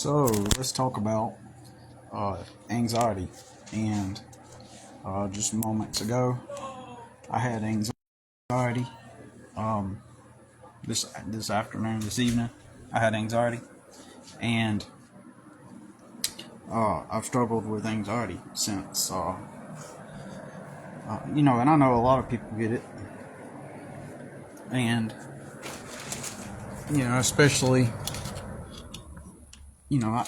So let's talk about anxiety. And just moments ago, I had anxiety. Um, this afternoon, this evening, I had anxiety, and I've struggled with anxiety since. And I know a lot of people get it, and especially you know, I,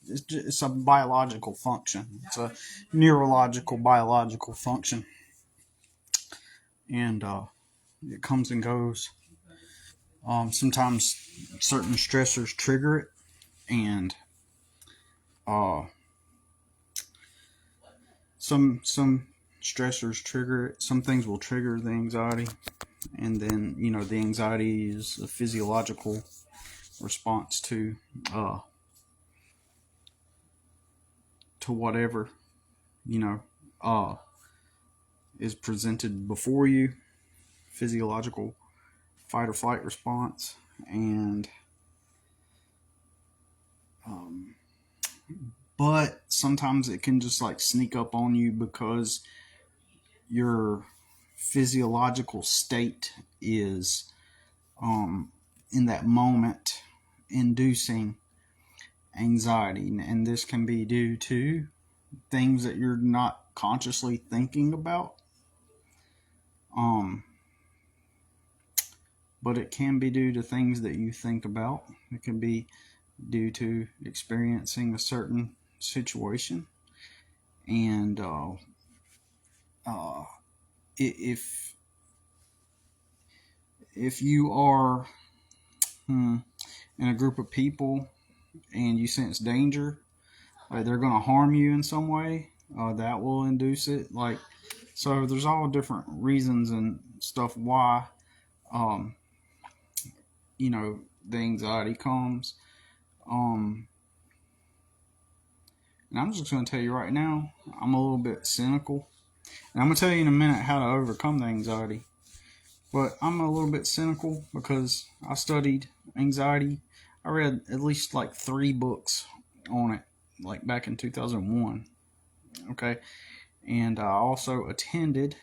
it's a biological function. It's a neurological biological function, and it comes and goes. Sometimes certain stressors trigger it, and uh, some stressors trigger it. Some things will trigger the anxiety, and then the anxiety is a physiological response uh, to whatever you know uh, is presented before you. Physiological fight or flight response, and um, but sometimes it can just like sneak up on you because your physiological state is in that moment inducing anxiety, and this can be due to things that you're not consciously thinking about, um, but it can be due to things that you think about. It can be due to experiencing a certain situation, and uh, if you are in a group of people and you sense danger, like they're going to harm you in some way, that will induce it. Like, so there's all different reasons and stuff why um, the anxiety comes. Um, and I'm just going to tell you right now, I'm a little bit cynical, and I'm going to tell you in a minute how to overcome the anxiety. But I'm a little bit cynical because I studied anxiety. I read at least like 3 books on it, like back in 2001. Okay. And I also attended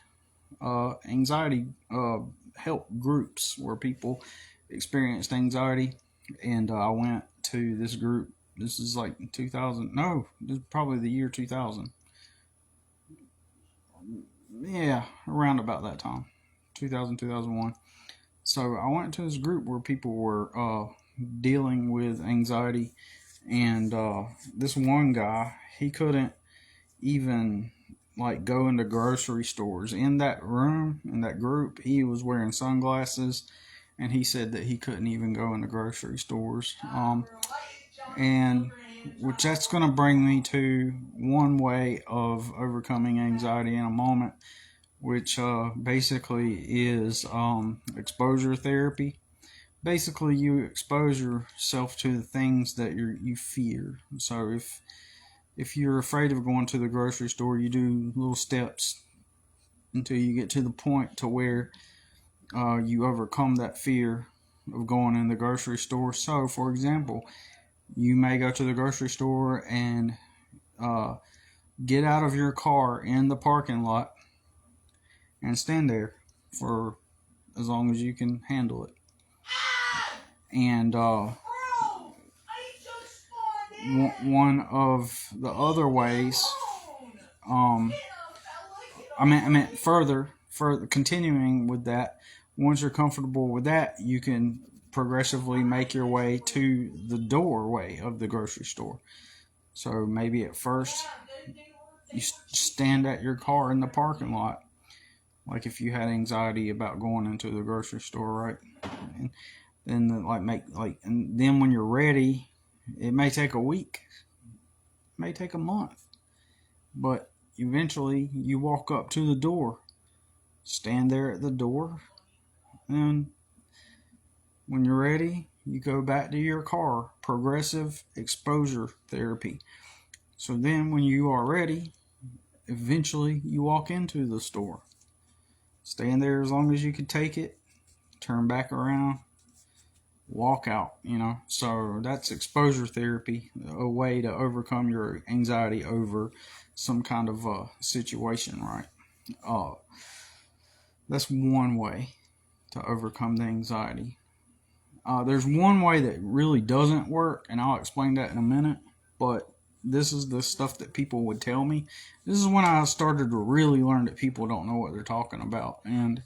anxiety help groups where people experienced anxiety. And I went to this group. This is like 2000. No, this is probably the year 2000. Yeah, around about that time. 2000, 2001. So I went to this group where people were dealing with anxiety, and this one guy, he couldn't even like go into grocery stores. In that room, in that group, he was wearing sunglasses, and he said that he couldn't even go into grocery stores. And which that's going to bring me to one way of overcoming anxiety in a moment, which basically is exposure therapy. Basically, you expose yourself to the things that you fear. So if you're afraid of going to the grocery store, you do little steps until you get to the point to where you overcome that fear of going in the grocery store. So, for example, you may go to the grocery store and uh, get out of your car in the parking lot and stand there for as long as you can handle it. And one of the other ways, I meant further continuing with that. Once you're comfortable with that, you can progressively make your way to the doorway of the grocery store. So maybe at first you stand at your car in the parking lot, like if you had anxiety about going into the grocery store, right? And then and then when you're ready, it may take a week, it may take a month, but eventually you walk up to the door, stand there at the door, and when you're ready, you go back to your car. Progressive exposure therapy. So then when you are ready, eventually you walk into the store. Stand there as long as you can take it, turn back around, walk out, So that's exposure therapy, a way to overcome your anxiety over some kind of situation, right? Uh, that's one way to overcome the anxiety. There's one way that really doesn't work, and I'll explain that in a minute. But this is the stuff that people would tell me. This is when I started to really learn that people don't know what they're talking about, and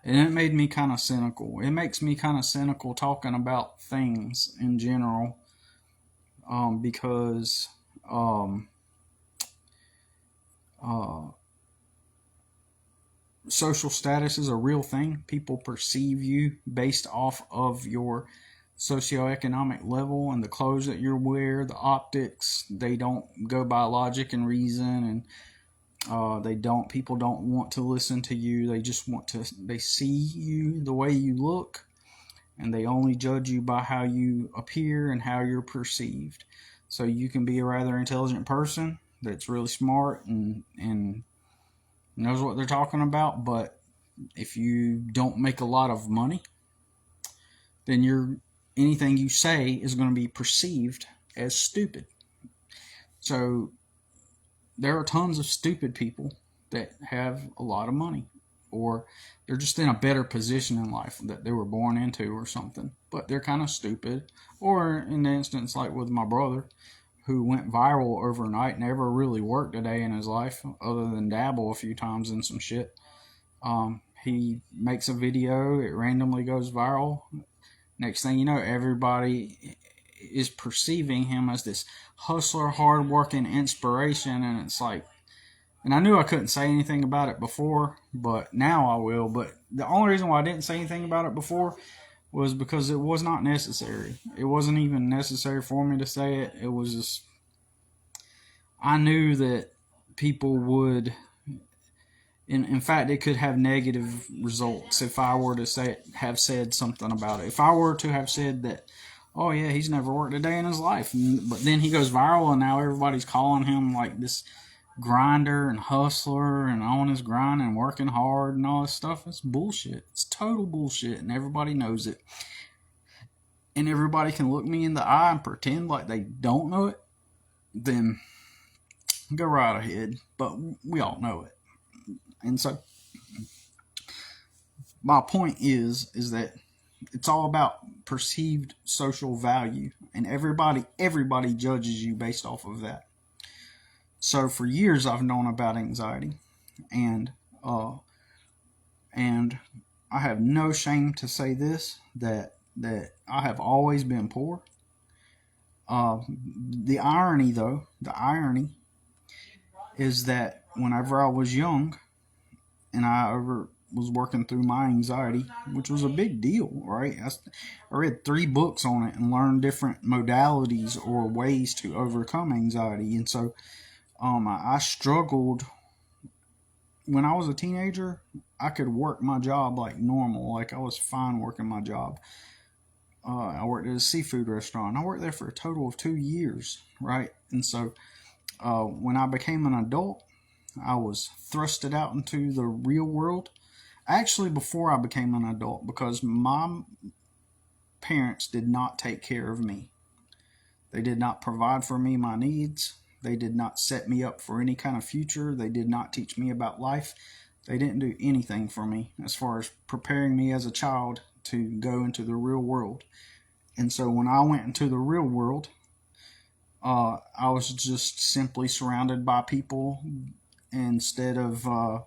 it made me kind of cynical. It makes me kind of cynical talking about things in general, because um, uh, social status is a real thing. People perceive you based off of your socioeconomic level and the clothes that you wear, the optics. They don't go by logic and reason, and people don't want to listen to you. They just they see you the way you look, and they only judge you by how you appear and how you're perceived. So you can be a rather intelligent person that's really smart and knows what they're talking about, but if you don't make a lot of money, then anything you say is going to be perceived as stupid. So there are tons of stupid people that have a lot of money, or they're just in a better position in life that they were born into or something, but they're kind of stupid. Or in the instance like with my brother, who went viral overnight, never really worked a day in his life other than dabble a few times in some shit. He makes a video, it randomly goes viral. Next thing you know, everybody is perceiving him as this hustler, hardworking inspiration, and it's like, and I knew I couldn't say anything about it before, but now I will. But the only reason why I didn't say anything about it before was because it was not necessary. It wasn't even necessary for me to say it. It was just, I knew that people would, in fact, it could have negative results if I were to have said something about it. If I were to have said that, oh yeah, he's never worked a day in his life, but then he goes viral and now everybody's calling him like this grinder and hustler and on his grind and working hard and all this stuff. It's bullshit. It's total bullshit, and everybody knows it. And everybody can look me in the eye and pretend like they don't know it, then go right ahead. But we all know it. And so my point is that it's all about perceived social value, and everybody judges you based off of that. So for years I've known about anxiety, and I have no shame to say this, that I have always been poor. The irony is that whenever I was young and I was working through my anxiety, which was a big deal, right? I read 3 books on it and learned different modalities or ways to overcome anxiety. And so I struggled when I was a teenager. I could work my job like normal, like I was fine working my job. I worked at a seafood restaurant. I worked there for a total of 2 years, right? And so when I became an adult, I was thrusted out into the real world. Actually, before I became an adult, because my parents did not take care of me. They did not provide for me my needs. They did not set me up for any kind of future. They did not teach me about life. They didn't do anything for me as far as preparing me as a child to go into the real world. And so when I went into the real world, I was just simply surrounded by people instead of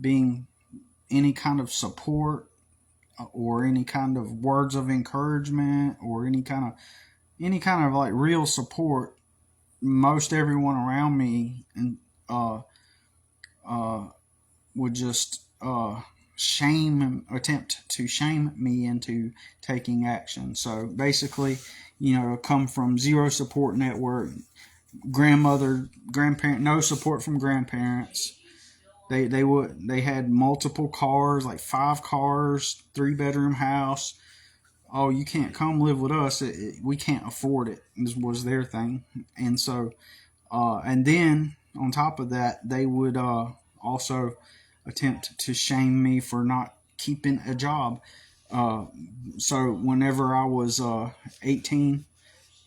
being any kind of support or any kind of words of encouragement or any kind of like real support. Most everyone around me and would just attempt to shame me into taking action. So basically, come from zero support network, grandparent, no support from grandparents. They had multiple cars, like 5 cars, 3-bedroom house. Oh, you can't come live with us. We can't afford it, was their thing. And so, and then on top of that, they would also attempt to shame me for not keeping a job. So whenever I was 18,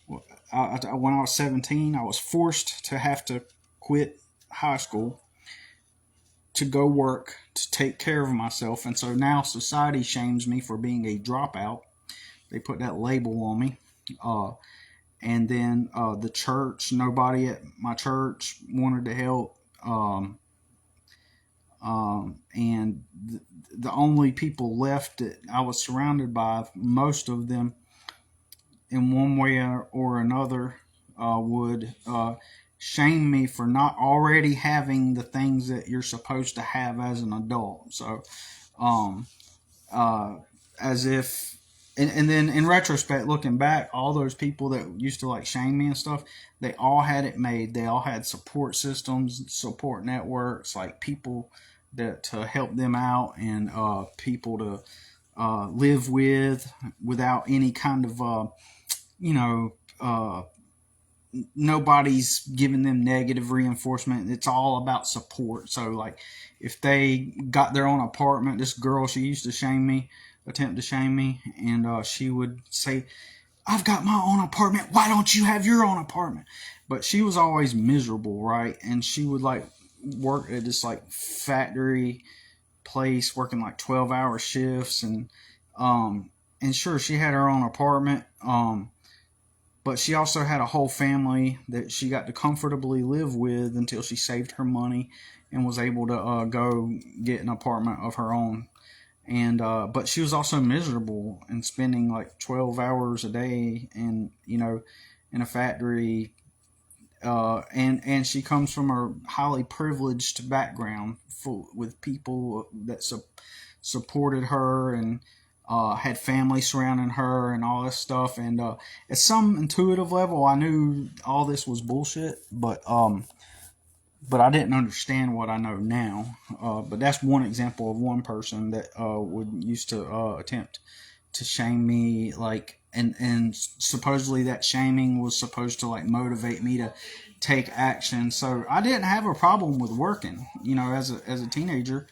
when I was 17, I was forced to have to quit high school to go work to take care of myself. And so now society shames me for being a dropout. They put that label on me. Uh, and then the church, nobody at my church wanted to help. And the only people left that I was surrounded by, most of them in one way or another, would shame me for not already having the things that you're supposed to have as an adult. So, um, uh, as if, and then in retrospect, looking back, all those people that used to like shame me and stuff, they all had it made. They all had support systems, support networks, like people that to help them out, and people to live with without any kind of you know, nobody's giving them negative reinforcement. It's all about support. So, like, if they got their own apartment, this girl, she used to shame me, attempt to shame me, and she would say, I've got my own apartment. Why don't you have your own apartment? But she was always miserable, right? And she would, like, work at this, like, factory place, working, like, 12-hour shifts. And sure, she had her own apartment. But she also had a whole family that she got to comfortably live with until she saved her money and was able to go get an apartment of her own. And but she was also miserable and spending like 12 hours a day, and in a factory. And she comes from a highly privileged background, full with people that supported her, and had family surrounding her and all this stuff. And at some intuitive level, I knew all this was bullshit, but I didn't understand what I know now. But that's one example of one person that would used to attempt to shame me, like, and supposedly that shaming was supposed to like motivate me to take action. So I didn't have a problem with working, as a teenager.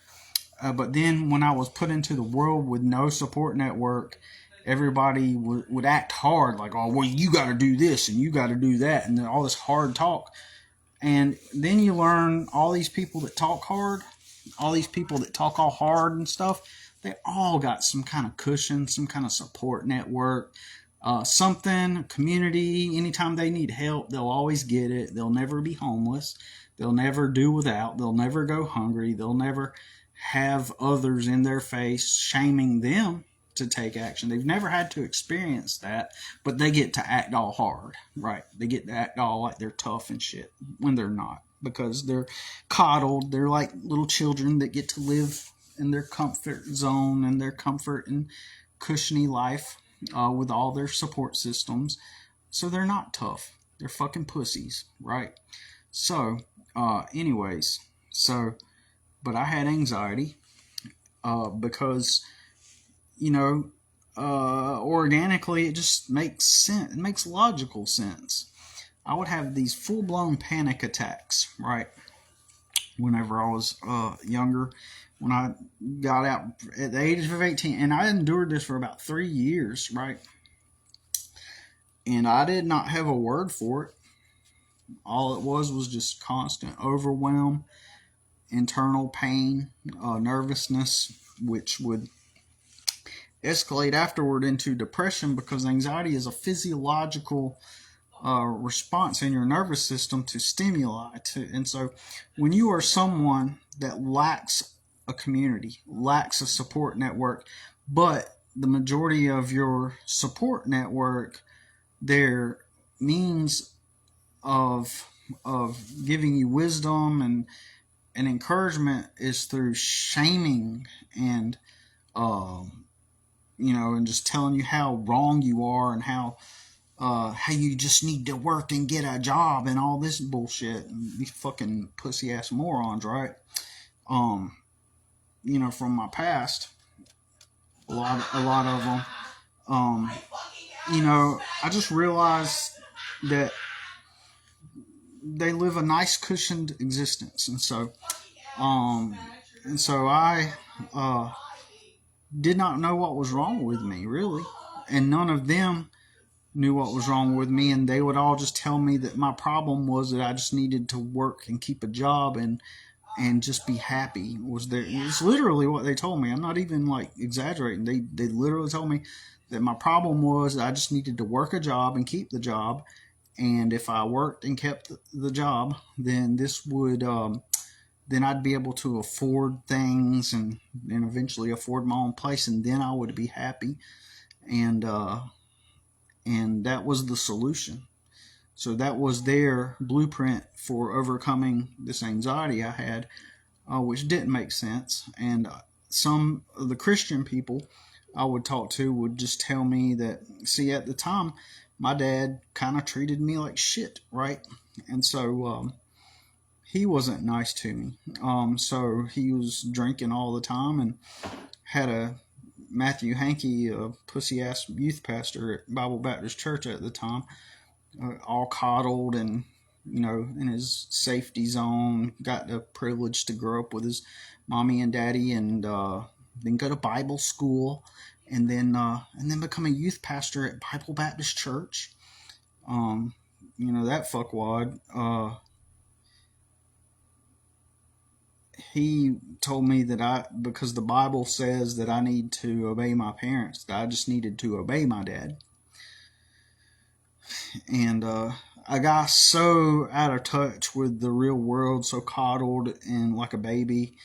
But then when I was put into the world with no support network, everybody would act hard, like, oh, well, you got to do this and you got to do that, and then all this hard talk. And then you learn all these people that talk hard, all these people that talk all hard and stuff, they all got some kind of cushion, some kind of support network, something, community. Anytime they need help, they'll always get it. They'll never be homeless. They'll never do without. They'll never go hungry. They'll never have others in their face shaming them to take action. They've never had to experience that, but they get to act all hard, right? They get to act all like they're tough and shit when they're not, because they're coddled. They're like little children that get to live in their comfort zone and their comfort and cushiony life with all their support systems. So they're not tough. They're fucking pussies, right? So, anyways, but I had anxiety because, organically it just makes sense. It makes logical sense. I would have these full-blown panic attacks, right? Whenever I was younger, when I got out at the age of 18, and I endured this for about 3 years, right? And I did not have a word for it. All it was just constant overwhelm, internal pain, nervousness, which would escalate afterward into depression, because anxiety is a physiological response in your nervous system to stimuli. And so when you are someone that lacks a community, lacks a support network, but the majority of your support network, their means of giving you wisdom and encouragement is through shaming and and just telling you how wrong you are, and how you just need to work and get a job and all this bullshit. These fucking pussy ass morons, right? From my past, a lot of them. I just realized that they live a nice cushioned existence, and so I did not know what was wrong with me, really. And none of them knew what was wrong with me, and they would all just tell me that my problem was that I just needed to work and keep a job and just be happy. It's literally what they told me. I'm not even like exaggerating. They literally told me that my problem was that I just needed to work a job and keep the job, and if I worked and kept the job, then this would then I'd be able to afford things and eventually afford my own place, and then I would be happy. And that was the solution. So that was their blueprint for overcoming this anxiety I had, which didn't make sense. And some of the Christian people I would talk to would just tell me that, see, at the time, my dad kind of treated me like shit, right? And so he wasn't nice to me. So he was drinking all the time and had a Matthew Hankey, a pussy ass youth pastor at Bible Baptist Church at the time, all coddled and in his safety zone. Got the privilege to grow up with his mommy and daddy, and then go to Bible school, and then become a youth pastor at Bible Baptist Church. That fuckwad. He told me that because the Bible says that I need to obey my parents, that I just needed to obey my dad. And I got so out of touch with the real world, so coddled and like a baby,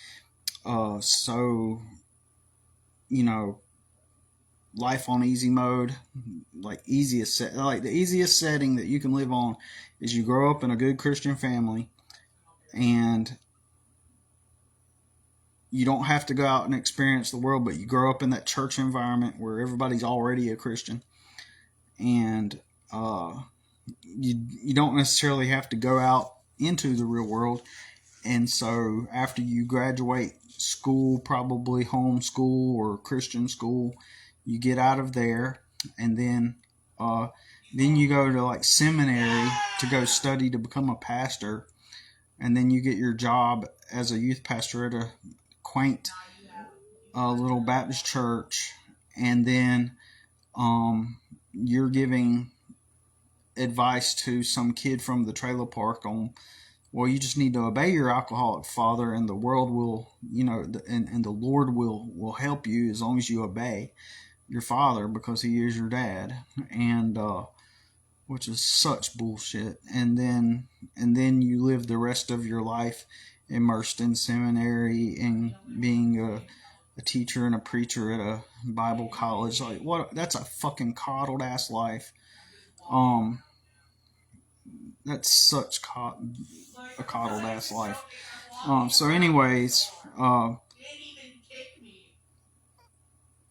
so, life on easy mode, like the easiest setting that you can live on is you grow up in a good Christian family, and you don't have to go out and experience the world, but you grow up in that church environment where everybody's already a Christian, and you don't necessarily have to go out into the real world. And so after you graduate school, probably homeschool or Christian school, you get out of there, and then you go to like seminary to go study to become a pastor, and then you get your job as a youth pastor at a quaint little Baptist church, and then you're giving advice to some kid from the trailer park on, well, you just need to obey your alcoholic father, and the world will, and the Lord will help you as long as you obey your father, because he is your dad, and which is such bullshit. And then you live the rest of your life immersed in seminary and being a teacher and a preacher at a Bible college. Like, what? That's a fucking coddled ass life. That's such a coddled ass life. So anyways,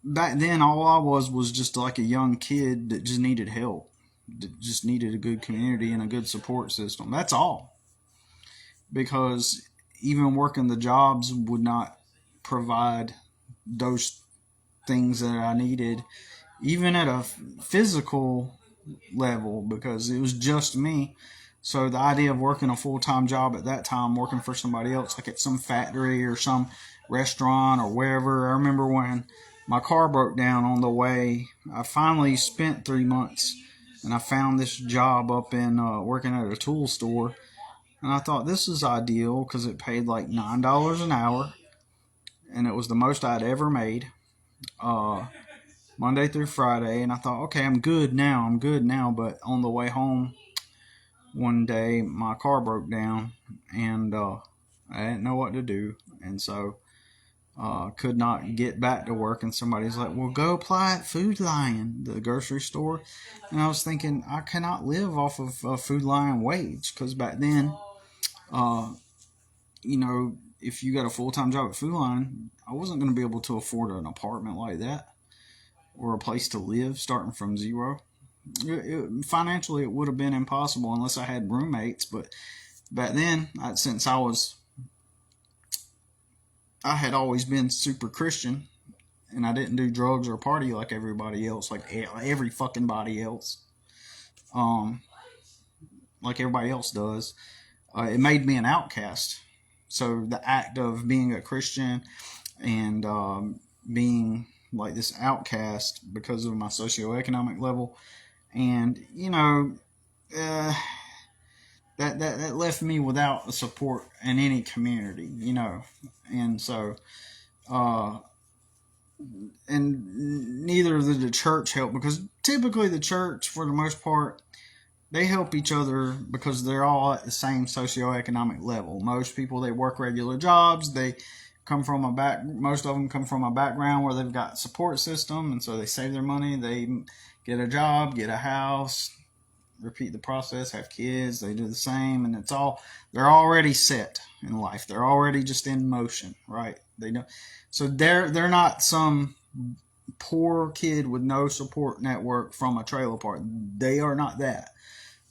back then all I was just like a young kid that just needed help, that just needed a good community and a good support system. That's all. Because even working the jobs would not provide those things that I needed, even at a physical level, because it was just me. So the idea of working a full-time job at that time, working for somebody else, like at some factory or some restaurant or wherever. I remember when my car broke down on the way, I finally spent 3 months, and I found this job up in working at a tool store. And I thought, this is ideal because it paid like $9 an hour, and it was the most I'd ever made, Monday through Friday. And I thought, okay, I'm good now. But on the way home one day, my car broke down, and I didn't know what to do. And so could not get back to work. And somebody's like, well, go apply at Food Lion, the grocery store. And I was thinking, I cannot live off of a Food Lion wage, because back then, if you got a full-time job at Food Lion, I wasn't going to be able to afford an apartment like that or a place to live starting from zero. Financially, it would have been impossible unless I had roommates. But back then, since I had always been super Christian, and I didn't do drugs or party like everybody else, like every fucking body else, like everybody else does, it made me an outcast. So the act of being a Christian and being like this outcast because of my socioeconomic level, and uh, that left me without support in any community, and so uh, and neither did the church help, because typically the church, for the most part, they help each other because they're all at the same socioeconomic level. Most people, they work regular jobs. They come from most of them come from a background where they've got a support system, and so they save their money. They get a job, get a house, repeat the process, have kids. They do the same, and they're already set in life. They're already just in motion, right? They don't. So they're not some poor kid with no support network from a trailer park. They are not that.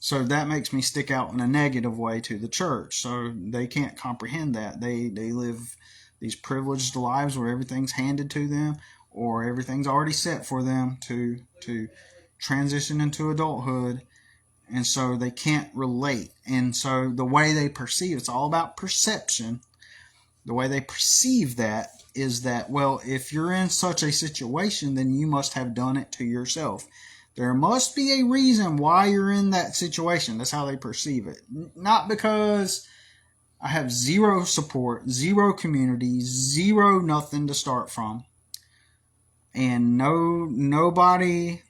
So that makes me stick out in a negative way to the church. So they can't comprehend that. They live these privileged lives where everything's handed to them, or everything's already set for them to transition into adulthood, and so they can't relate. And so the way they perceive, it's all about perception. The way they perceive that is that, well, if you're in such a situation, then you must have done it to yourself. There must be a reason why you're in that situation. That's how they perceive it. Not because I have zero support, zero community, zero nothing to start from, and nobody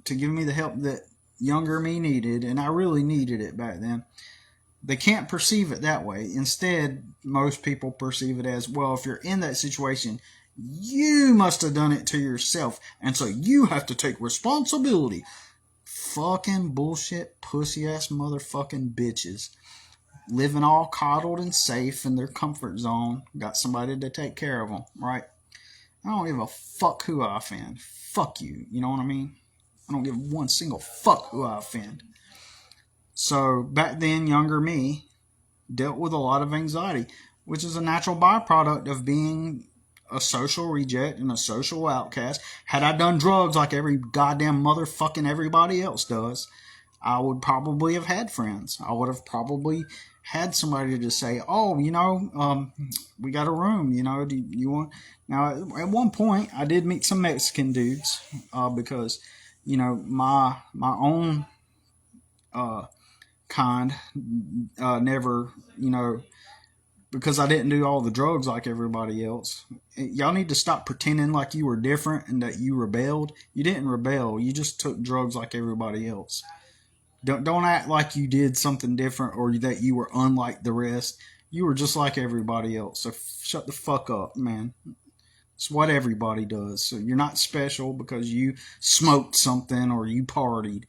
to give me the help that younger me needed, and I really needed it back then. They can't perceive it that way. Instead, most people perceive it as, well, if you're in that situation, you must have done it to yourself, and so you have to take responsibility. Fucking bullshit, pussy-ass motherfucking bitches. Living all coddled and safe in their comfort zone. Got somebody to take care of them, right? I don't give a fuck who I offend. Fuck you, you know what I mean? I don't give one single fuck who I offend. So back then, younger me dealt with a lot of anxiety, which is a natural byproduct of being a social reject and a social outcast. Had I done drugs like every goddamn motherfucking everybody else does, I would probably have had friends. I would have probably had somebody to say, oh, we got a room, do you want... Now, at one point, I did meet some Mexican dudes, because, my own kind never, because I didn't do all the drugs like everybody else. Y'all need to stop pretending like you were different and that you rebelled. You didn't rebel. You just took drugs like everybody else. Don't act like you did something different or that you were unlike the rest. You were just like everybody else. So shut the fuck up, man. It's what everybody does. So you're not special because you smoked something or you partied.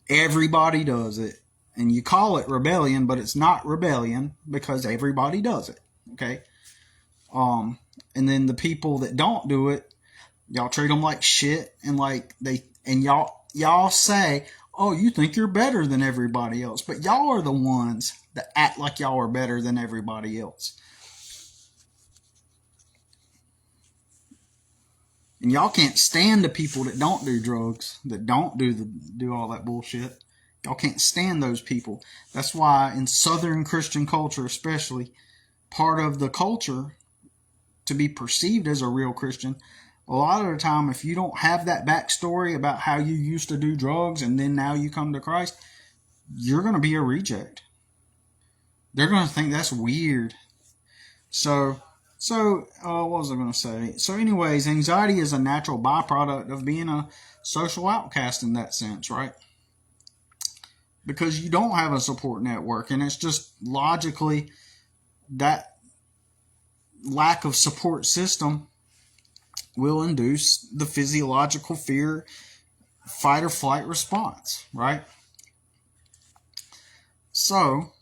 Everybody does it. And you call it rebellion, but it's not rebellion because everybody does it. Okay? And then the people that don't do it, y'all treat them like shit, and y'all say, oh, you think you're better than everybody else, but y'all are the ones that act like y'all are better than everybody else. And y'all can't stand the people that don't do drugs, that don't do all that bullshit. Y'all can't stand those people. That's why in Southern Christian culture, especially, part of the culture to be perceived as a real Christian, a lot of the time, if you don't have that backstory about how you used to do drugs and then now you come to Christ, you're going to be a reject. They're going to think that's weird. So what was I going to say? So anyways, anxiety is a natural byproduct of being a social outcast in that sense, right? Because you don't have a support network, and it's just logically that lack of support system will induce the physiological fear, fight or flight response, right? So,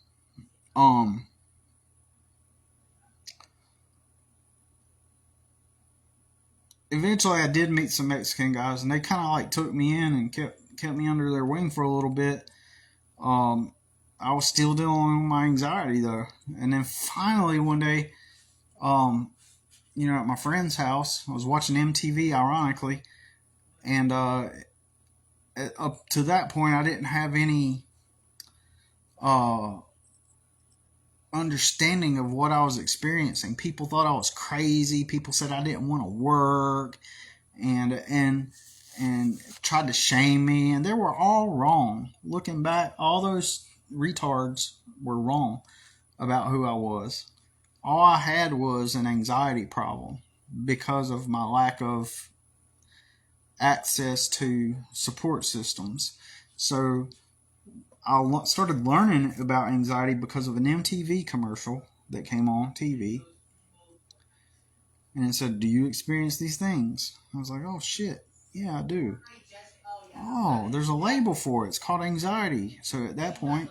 eventually I did meet some Mexican guys, and they kind of like took me in and kept me under their wing for a little bit. I was still dealing with my anxiety though, and then finally one day, at my friend's house, I was watching MTV, ironically, and up to that point, I didn't have any understanding of what I was experiencing. People thought I was crazy. People said I didn't want to work. and tried to shame me, and they were all wrong. Looking back, all those retards were wrong about who I was. All I had was an anxiety problem because of my lack of access to support systems. So I started learning about anxiety because of an MTV commercial that came on TV. And it said, "Do you experience these things?" I was like, "Oh shit, yeah, I do." Oh, there's a label for it. It's called anxiety. So at that point,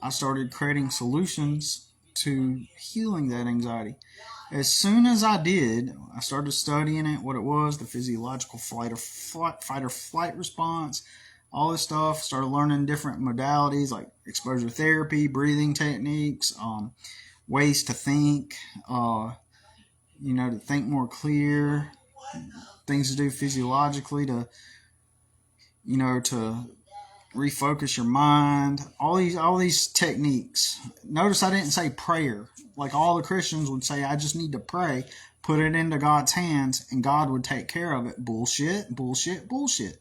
I started creating solutions to healing that anxiety. As soon as I did, I started studying it, what it was, the physiological fight or flight response, all this stuff. Started learning different modalities like exposure therapy, breathing techniques, ways to think, to think more clear, things to do physiologically to refocus your mind, all these techniques. Notice I didn't say prayer. Like all the Christians would say, I just need to pray, put it into God's hands, and God would take care of it. Bullshit, bullshit, bullshit.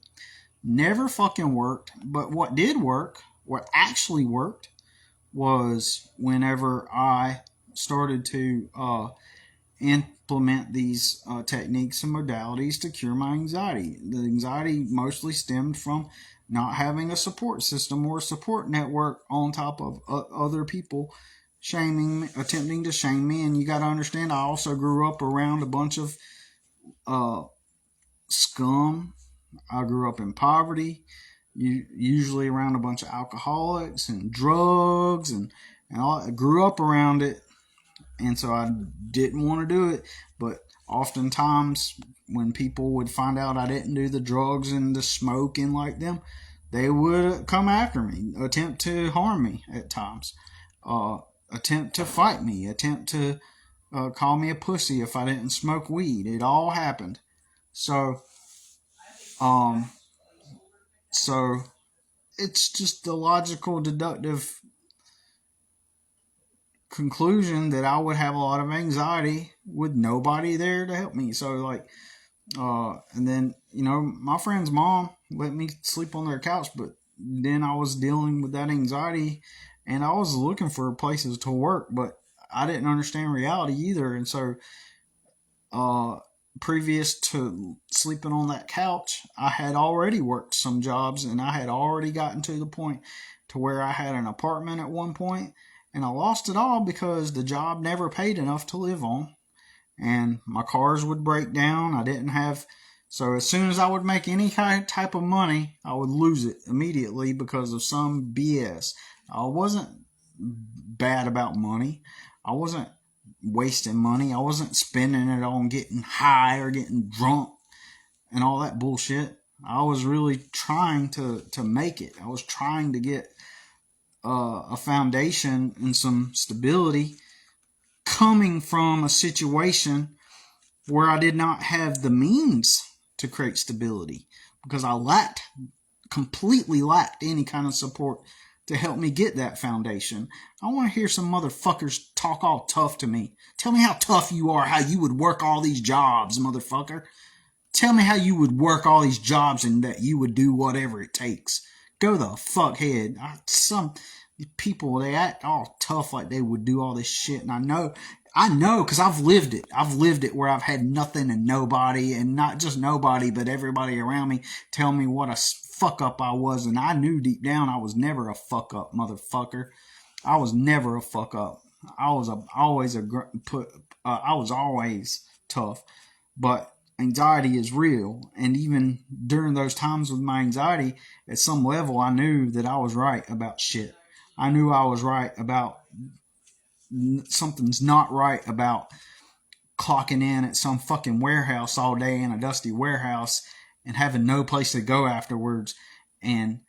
Never fucking worked. But what did work, what actually worked, was whenever I started to implement these techniques and modalities to cure my anxiety. The anxiety mostly stemmed from not having a support system or a support network on top of other people attempting to shame me. And you got to understand, I also grew up around a bunch of scum. I grew up in poverty, usually around a bunch of alcoholics and drugs and all. I grew up around it, and so I didn't want to do it. But oftentimes, when people would find out I didn't do the drugs and the smoking like them, they would come after me, attempt to harm me at times, attempt to fight me, attempt to call me a pussy if I didn't smoke weed. It all happened. So it's just the logical, deductive conclusion that I would have a lot of anxiety with nobody there to help me. So and then, my friend's mom let me sleep on their couch, but then I was dealing with that anxiety and I was looking for places to work, but I didn't understand reality either. And so, previous to sleeping on that couch, I had already worked some jobs and I had already gotten to the point to where I had an apartment at one point, and I lost it all because the job never paid enough to live on. And my cars would break down. I didn't have, so as soon as I would make any kind type of money, I would lose it immediately because of some BS. I wasn't bad about money. I wasn't wasting money. I wasn't spending it on getting high or getting drunk and all that bullshit. I was really trying to make it. I was trying to get a foundation and some stability coming from a situation where I did not have the means to create stability because I completely lacked any kind of support to help me get that foundation. I want to hear some motherfuckers talk all tough to me. Tell me how tough you are, how you would work all these jobs, motherfucker. Tell me how you would work all these jobs and that you would do whatever it takes. Go the fuck head. Some people, they act all tough like they would do all this shit, and I know because I've lived it. I've lived it where I've had nothing and nobody, and not just nobody, but everybody around me tell me what a fuck up I was, and I knew deep down I was never a fuck up, motherfucker. I was never a fuck up. I was always tough, but anxiety is real, and even during those times with my anxiety, at some level, I knew that I was right about shit. I knew I was right about something's not right about clocking in at some fucking warehouse all day in a dusty warehouse and having no place to go afterwards and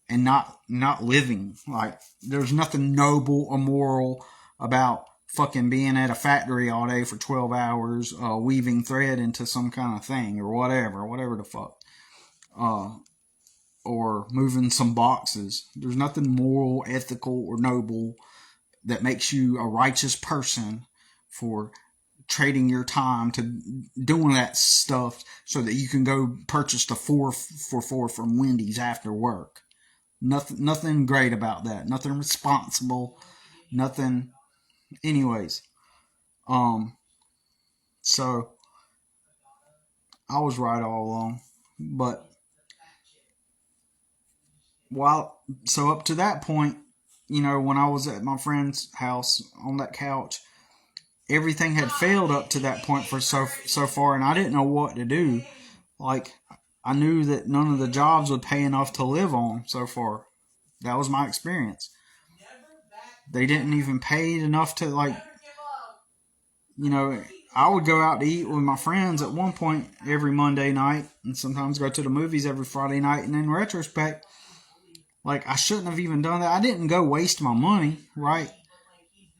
not living. Like, there's nothing noble or moral about fucking being at a factory all day for 12 hours, weaving thread into some kind of thing or whatever the fuck. Or moving some boxes. There's nothing moral, ethical, or noble that makes you a righteous person for trading your time to doing that stuff so that you can go purchase the 4 for $4 from Wendy's after work. Nothing great about that. Nothing responsible. Nothing. Anyways, so I was right all along, but so up to that point, when I was at my friend's house on that couch, everything had failed up to that point for so far, and I didn't know what to do. Like, I knew that none of the jobs would pay enough to live on so far. That was my experience. They didn't even pay enough to, like, I would go out to eat with my friends at one point every Monday night, and sometimes go to the movies every Friday night. And in retrospect, like, I shouldn't have even done that. I didn't go waste my money, right?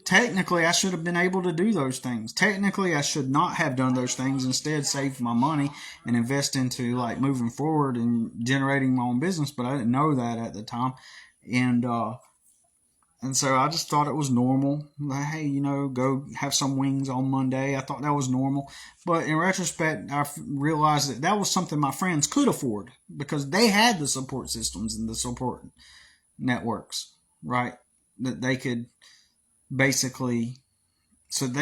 Technically, I should have been able to do those things. Technically, I should not have done those things. Instead, save my money and invest into, like, moving forward and generating my own business. But I didn't know that at the time, and so I just thought it was normal. Like, hey, go have some wings on Monday. I thought that was normal. But in retrospect, I realized that was something my friends could afford because they had the support systems and the support networks, right? That they could basically could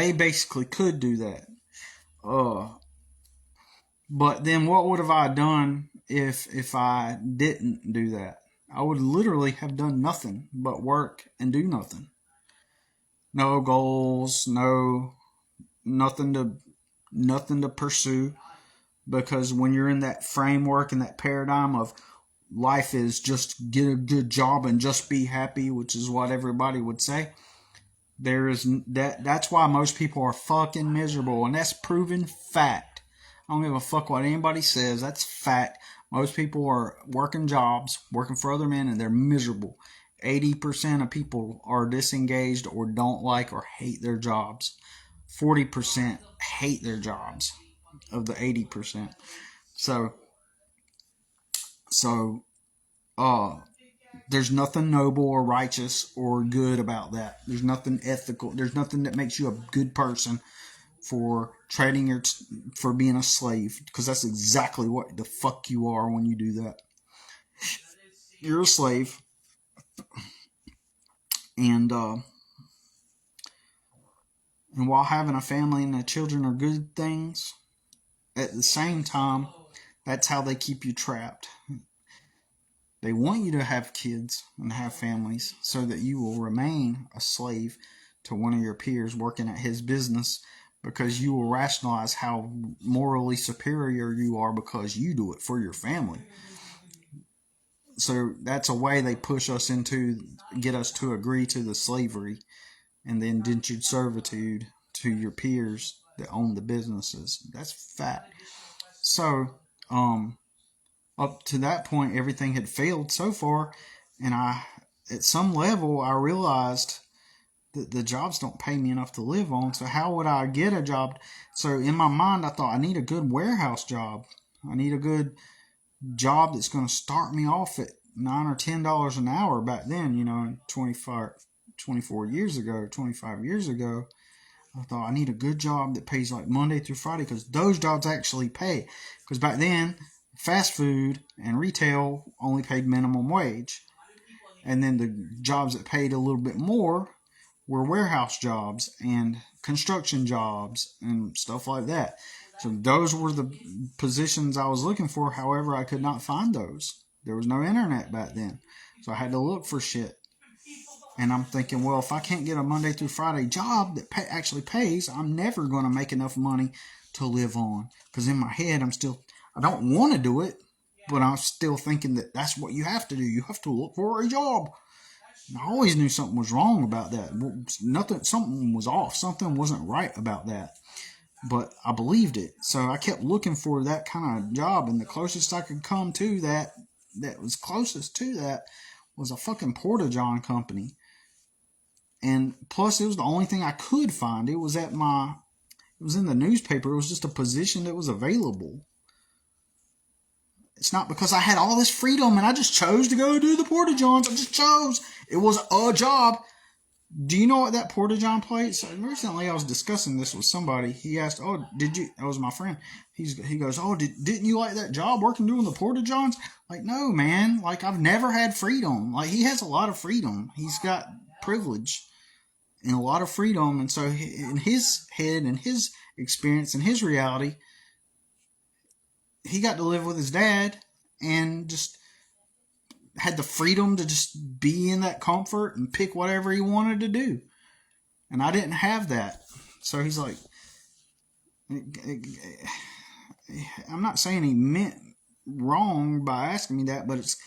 do that. But then what would have I done if I didn't do that? I would literally have done nothing but work and do nothing. No goals, nothing to pursue, because when you're in that framework and that paradigm of life is just get a good job and just be happy, which is what everybody would say, that's why most people are fucking miserable, and that's proven fact. I don't give a fuck what anybody says. That's fact. Most people are working jobs, working for other men, and they're miserable. 80% of people are disengaged or don't like or hate their jobs. 40% hate their jobs of the 80%. So, there's nothing noble or righteous or good about that. There's nothing ethical. There's nothing that makes you a good person for for being a slave, because that's exactly what the fuck you are when you do that. You're a slave, and while having a family and the children are good things, at the same time, that's how they keep you trapped. They want you to have kids and have families so that you will remain a slave to one of your peers working at his business, because you will rationalize how morally superior you are because you do it for your family. So that's a way they push us into, get us to agree to the slavery and the indentured servitude to your peers that own the businesses. That's fact. So, up to that point, everything had failed so far, and at some level, I realized that the jobs don't pay me enough to live on. So how would I get a job? So in my mind, I thought I need a good warehouse job. I need a good job that's going to start me off at $9 or $10 an hour back then, 24 years ago, 25 years ago. I thought I need a good job that pays like Monday through Friday, because those jobs actually pay. Because back then, fast food and retail only paid minimum wage. And then the jobs that paid a little bit more were warehouse jobs and construction jobs and stuff like that. So those were the positions I was looking for. However, I could not find those. There was no internet back then. So I had to look for shit. And I'm thinking, well, if I can't get a Monday through Friday job that actually pays, I'm never going to make enough money to live on. Because in my head, I don't want to do it, but I'm still thinking that that's what you have to do. You have to look for a job. And I always knew something was wrong about that. Something was off. Something wasn't right about that. But I believed it. So I kept looking for that kind of job. And the closest I could come to that was closest to that, was a fucking Porta-John company. And plus, it was the only thing I could find. It was in the newspaper. It was just a position that was available. It's not because I had all this freedom and I just chose to go do the Porta-Johns. I just chose. It was a job. Do you know what that Porta John plays? So recently, I was discussing this with somebody. He asked, "Oh, did you?" That was my friend. He goes, "Oh, didn't you like that job working doing the Porta Johns?" Like, no, man. Like, I've never had freedom. Like, he has a lot of freedom. He's got privilege and a lot of freedom, and so in his head and his experience and his reality, he got to live with his dad and just had the freedom to just be in that comfort and pick whatever he wanted to do. And I didn't have that. So he's like, I'm not saying he meant wrong by asking me that, but it's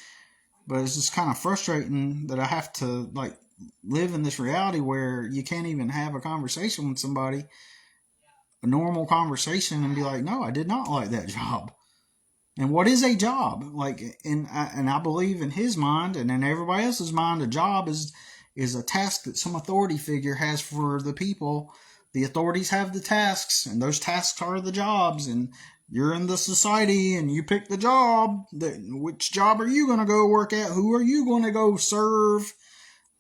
just kind of frustrating that I have to like live in this reality where you can't even have a conversation with somebody, a normal conversation, and be like, no, I did not like that job. And what is a job? Like, and I believe in his mind and in everybody else's mind, a job is a task that some authority figure has for the people. The authorities have the tasks, and those tasks are the jobs. And you're in the society, and you pick the job. Which job are you going to go work at? Who are you going to go serve?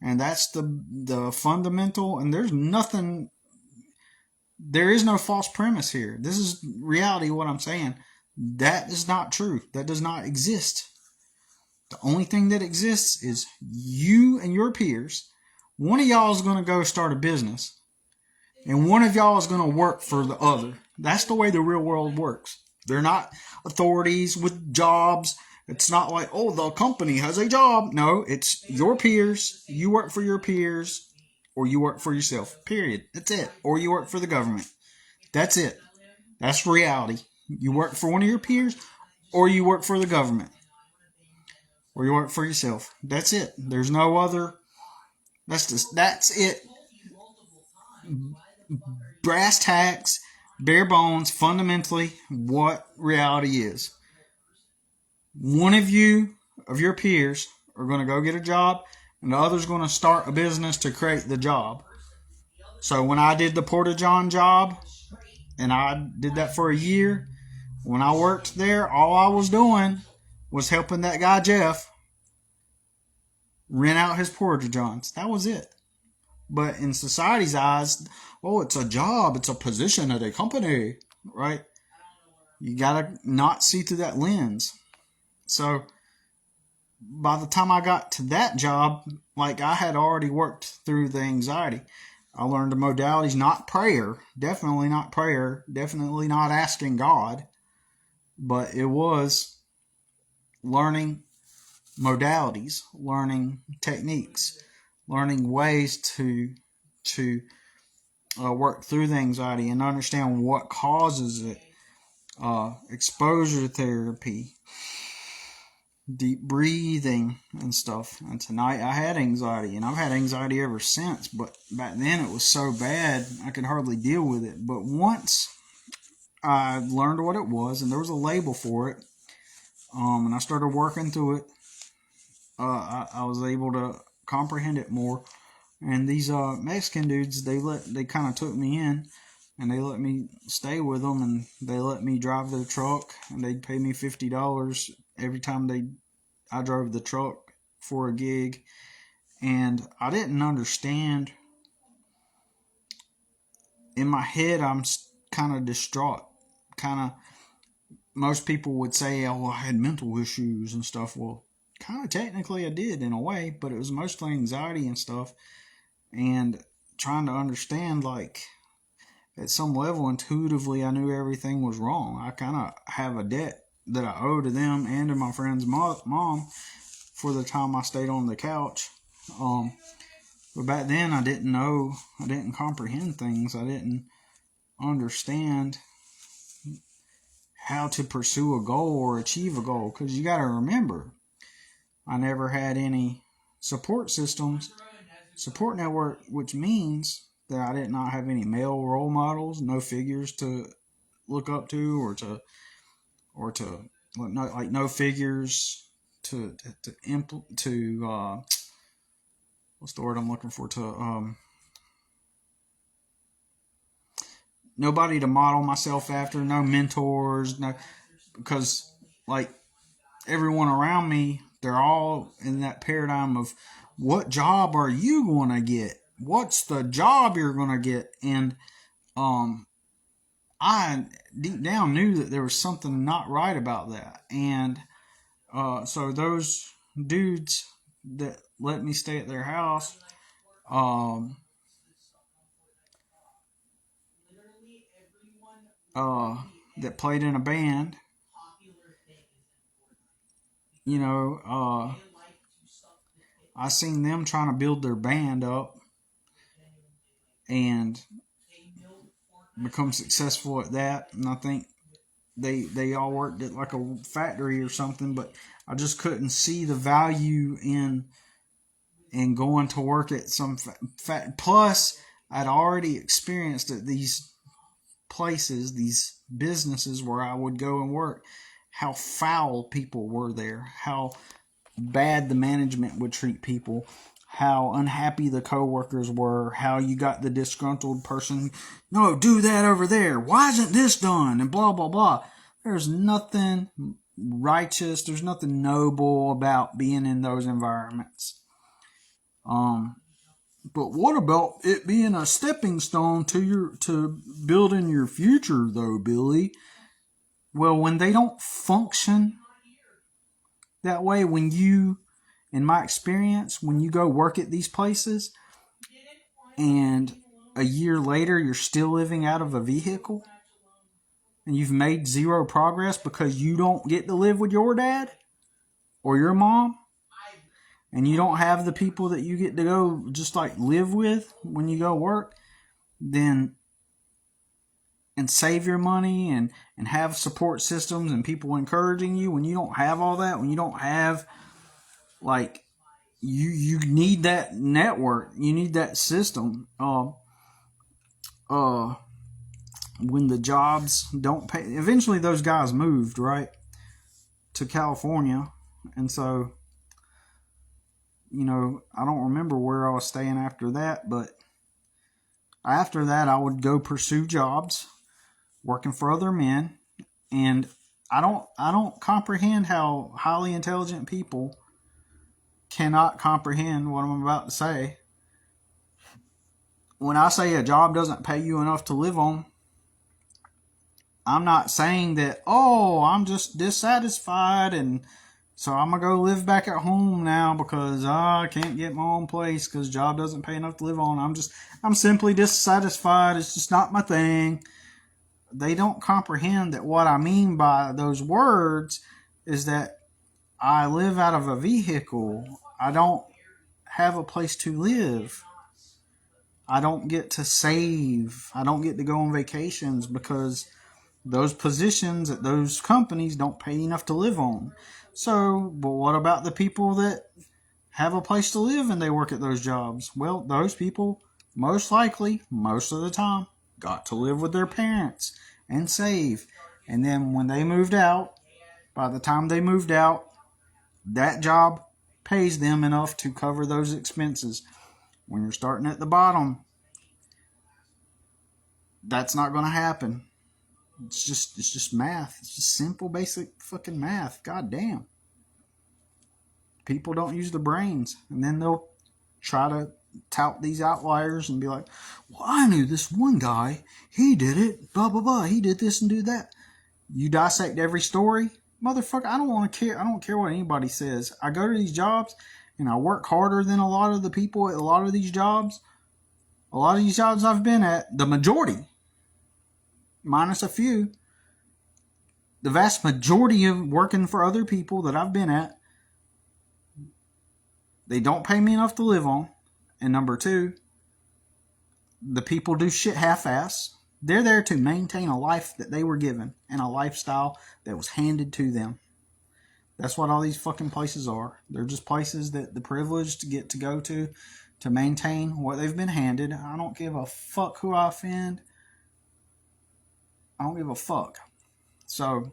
And that's the fundamental. And there's nothing. There is no false premise here. This is reality. What I'm saying. That is not true. That does not exist. The only thing that exists is you and your peers. One of y'all is going to go start a business, and one of y'all is going to work for the other. That's the way the real world works. They're not authorities with jobs. It's not like, oh, the company has a job. No, it's your peers. You work for your peers, or you work for yourself. Period. That's it. Or you work for the government. That's it. That's reality. You work for one of your peers, or you work for the government, or you work for yourself. That's it. There's no other. That's it. Brass tacks, bare bones, fundamentally what reality is. One of your peers, are going to go get a job, and the other's going to start a business to create the job. So when I did the Porta John job, and I did that for a year, when I worked there, all I was doing was helping that guy Jeff rent out his Porta Johns. That was it. But in society's eyes, oh, it's a job, it's a position at a company, right? You gotta not see through that lens. So by the time I got to that job, like I had already worked through the anxiety. I learned the modalities, not prayer, definitely not asking God, but it was learning modalities, learning techniques, learning ways to work through the anxiety and understand what causes it. Exposure therapy, deep breathing and stuff. And tonight I had anxiety, and I've had anxiety ever since, but back then it was so bad I could hardly deal with it. But once I learned what it was, and there was a label for it, and I started working through it, I was able to comprehend it more. And these Mexican dudes, they kind of took me in, and they let me stay with them, and they let me drive their truck, and they'd pay me $50 every time I drove the truck for a gig. And I didn't understand. In my head, I'm kind of distraught. Most people would say, oh, I had mental issues and stuff. Well, kind of technically I did in a way, but it was mostly anxiety and stuff. And trying to understand, like, at some level, intuitively, I knew everything was wrong. I kind of have a debt that I owe to them and to my friend's mom for the time I stayed on the couch. But back then, I didn't know. I didn't comprehend things. I didn't understand how to pursue a goal or achieve a goal. Because you got to remember, I never had any support systems, support network, which means that I did not have any male role models, no figures to look up to, or no figures to what's the word I'm looking for, nobody to model myself after, no mentors, because like everyone around me, they're all in that paradigm of what job are you going to get? what's the job you're gonna get? And um, I deep down knew that there was something not right about that. And so those dudes that let me stay at their house, um, uh, that played in a band, you know, I seen them trying to build their band up and become successful at that. And I think they all worked at like a factory or something, but I just couldn't see the value in going to work at some plus I'd already experienced at these places, these businesses where I would go and work, how foul people were there, how bad the management would treat people, how unhappy the coworkers were, how you got the disgruntled person, no, do that over there. Why isn't this done? And blah, blah, blah. There's nothing righteous, there's nothing noble about being in those environments. But what about it being a stepping stone to building your future though, Billy? Well, when they don't function that way, when you, in my experience, when you go work at these places and a year later you're still living out of a vehicle and you've made zero progress because you don't get to live with your dad or your mom and you don't have the people that you get to go just like live with when you go work, then and save your money and have support systems and people encouraging you, when you don't have all that, when you don't have like you need that network, you need that system. When the jobs don't pay, eventually those guys moved right to California, and so I don't remember where I was staying after that, but after that I would go pursue jobs working for other men, and I don't comprehend how highly intelligent people cannot comprehend what I'm about to say. When I say a job doesn't pay you enough to live on, I'm not saying that, oh, I'm just dissatisfied and so I'm going to go live back at home now because I can't get my own place because job doesn't pay enough to live on. I'm simply dissatisfied. It's just not my thing. They don't comprehend that what I mean by those words is that I live out of a vehicle. I don't have a place to live. I don't get to save. I don't get to go on vacations because those positions at those companies don't pay enough to live on. So, but what about the people that have a place to live and they work at those jobs? Well, those people, most likely, most of the time, got to live with their parents and save. And then when they moved out, by the time they moved out, that job pays them enough to cover those expenses. When you're starting at the bottom, that's not going to happen. It's just math. It's just simple, basic fucking math. God damn. People don't use their brains. And then they'll try to tout these outliers and be like, well, I knew this one guy. He did it. Blah, blah, blah. He did this and do that. You dissect every story. Motherfucker, I don't want to care. I don't care what anybody says. I go to these jobs and I work harder than a lot of the people at a lot of these jobs. A lot of these jobs I've been at, the majority, minus a few, the vast majority of working for other people that I've been at, they don't pay me enough to live on. And number two, the people do shit half-ass. They're there to maintain a life that they were given and a lifestyle that was handed to them. That's what all these fucking places are. They're just places that the privileged get to go to maintain what they've been handed. I don't give a fuck who I offend. I don't give a fuck. So,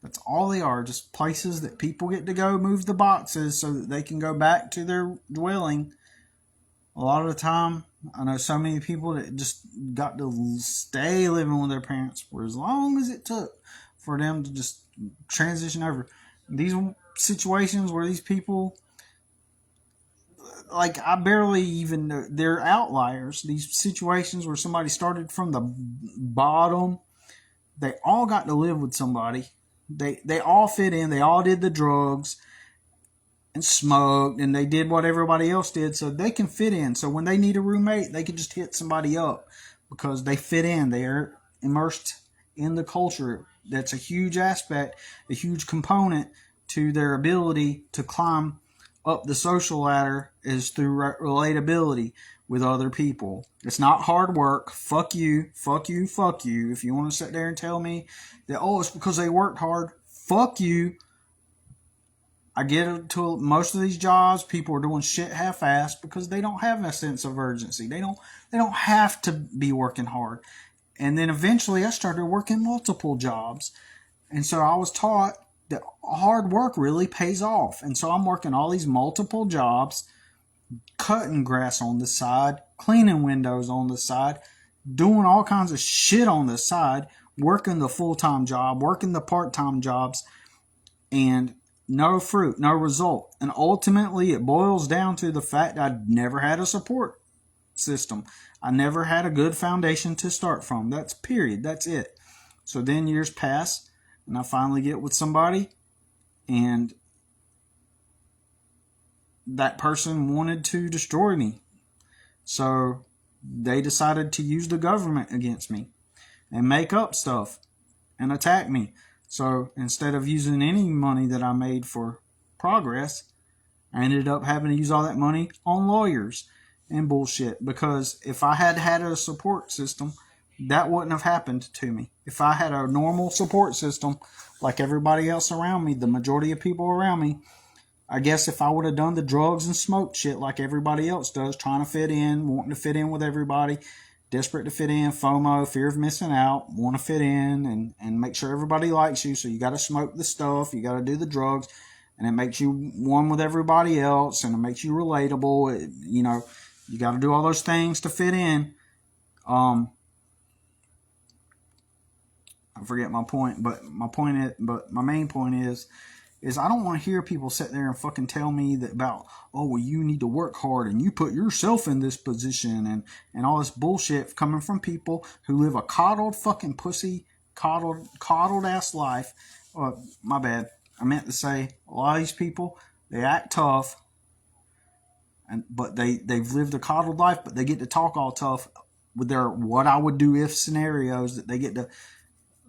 that's all they are. Just places that people get to go move the boxes so that they can go back to their dwelling. A lot of the time, I know so many people that just got to stay living with their parents for as long as it took for them to just transition over. These situations where these people, like I barely even know. They're outliers. These situations where somebody started from the bottom, they all got to live with somebody. They all fit in. They all did the drugs and smoked, and they did what everybody else did, so they can fit in. So when they need a roommate, they can just hit somebody up because they fit in. They are immersed in the culture. That's a huge aspect, a huge component to their ability to climb up the social ladder is through relatability with other people. It's not hard work. Fuck you, fuck you, fuck you. If you want to sit there and tell me that, oh, it's because they worked hard, fuck you. I get it to most of these jobs, people are doing shit half-assed because they don't have a sense of urgency. They don't have to be working hard. And then eventually I started working multiple jobs. And so I was taught that hard work really pays off. And so I'm working all these multiple jobs, cutting grass on the side, cleaning windows on the side, doing all kinds of shit on the side, working the full-time job, working the part-time jobs, and no fruit, no result. And ultimately it boils down to the fact I never had a support system. I never had a good foundation to start from. That's period. That's it. So then years pass and I finally get with somebody and that person wanted to destroy me. So they decided to use the government against me and make up stuff and attack me. So instead of using any money that I made for progress, I ended up having to use all that money on lawyers and bullshit. Because if I had had a support system, that wouldn't have happened to me. If I had a normal support system like everybody else around me, the majority of people around me, I guess if I would have done the drugs and smoke shit like everybody else does, trying to fit in, wanting to fit in with everybody, desperate to fit in, FOMO, fear of missing out, want to fit in and make sure everybody likes you. So you got to smoke the stuff, you got to do the drugs, and it makes you one with everybody else, and it makes you relatable. You got to do all those things to fit in. I forget my point, but my main point is I don't want to hear people sit there and fucking tell me that about, oh, well, you need to work hard and you put yourself in this position and all this bullshit coming from people who live a coddled fucking pussy, coddled ass life. My bad. I meant to say a lot of these people, they act tough, but they've lived a coddled life, but they get to talk all tough with their what I would do if scenarios that they get to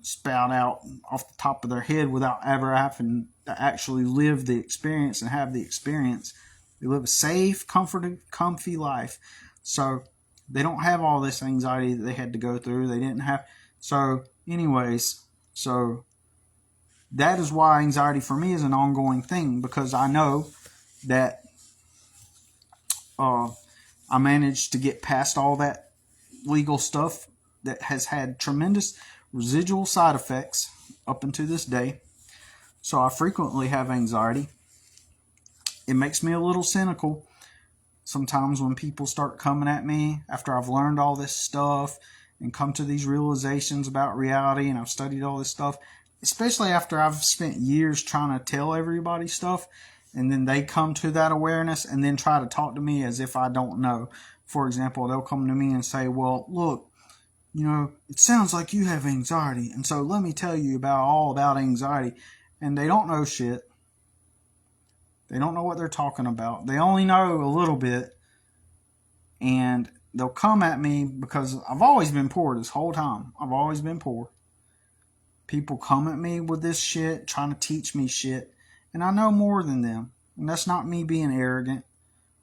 spout out off the top of their head without ever having to actually live the experience and have the experience. They live a safe, comfy life. So they don't have all this anxiety that they had to go through. They didn't have. So anyways, so that is why anxiety for me is an ongoing thing, because I know that I managed to get past all that legal stuff that has had tremendous residual side effects up until this day. So I frequently have anxiety. It makes me a little cynical sometimes when people start coming at me after I've learned all this stuff and come to these realizations about reality, and I've studied all this stuff, especially after I've spent years trying to tell everybody stuff, and then they come to that awareness and then try to talk to me as if I don't know. For example, they'll come to me and say, well, look, it sounds like you have anxiety, and so let me tell you all about anxiety. And they don't know shit. They don't know what they're talking about. They only know a little bit. And they'll come at me because I've always been poor this whole time. I've always been poor. People come at me with this shit, trying to teach me shit. And I know more than them. And that's not me being arrogant.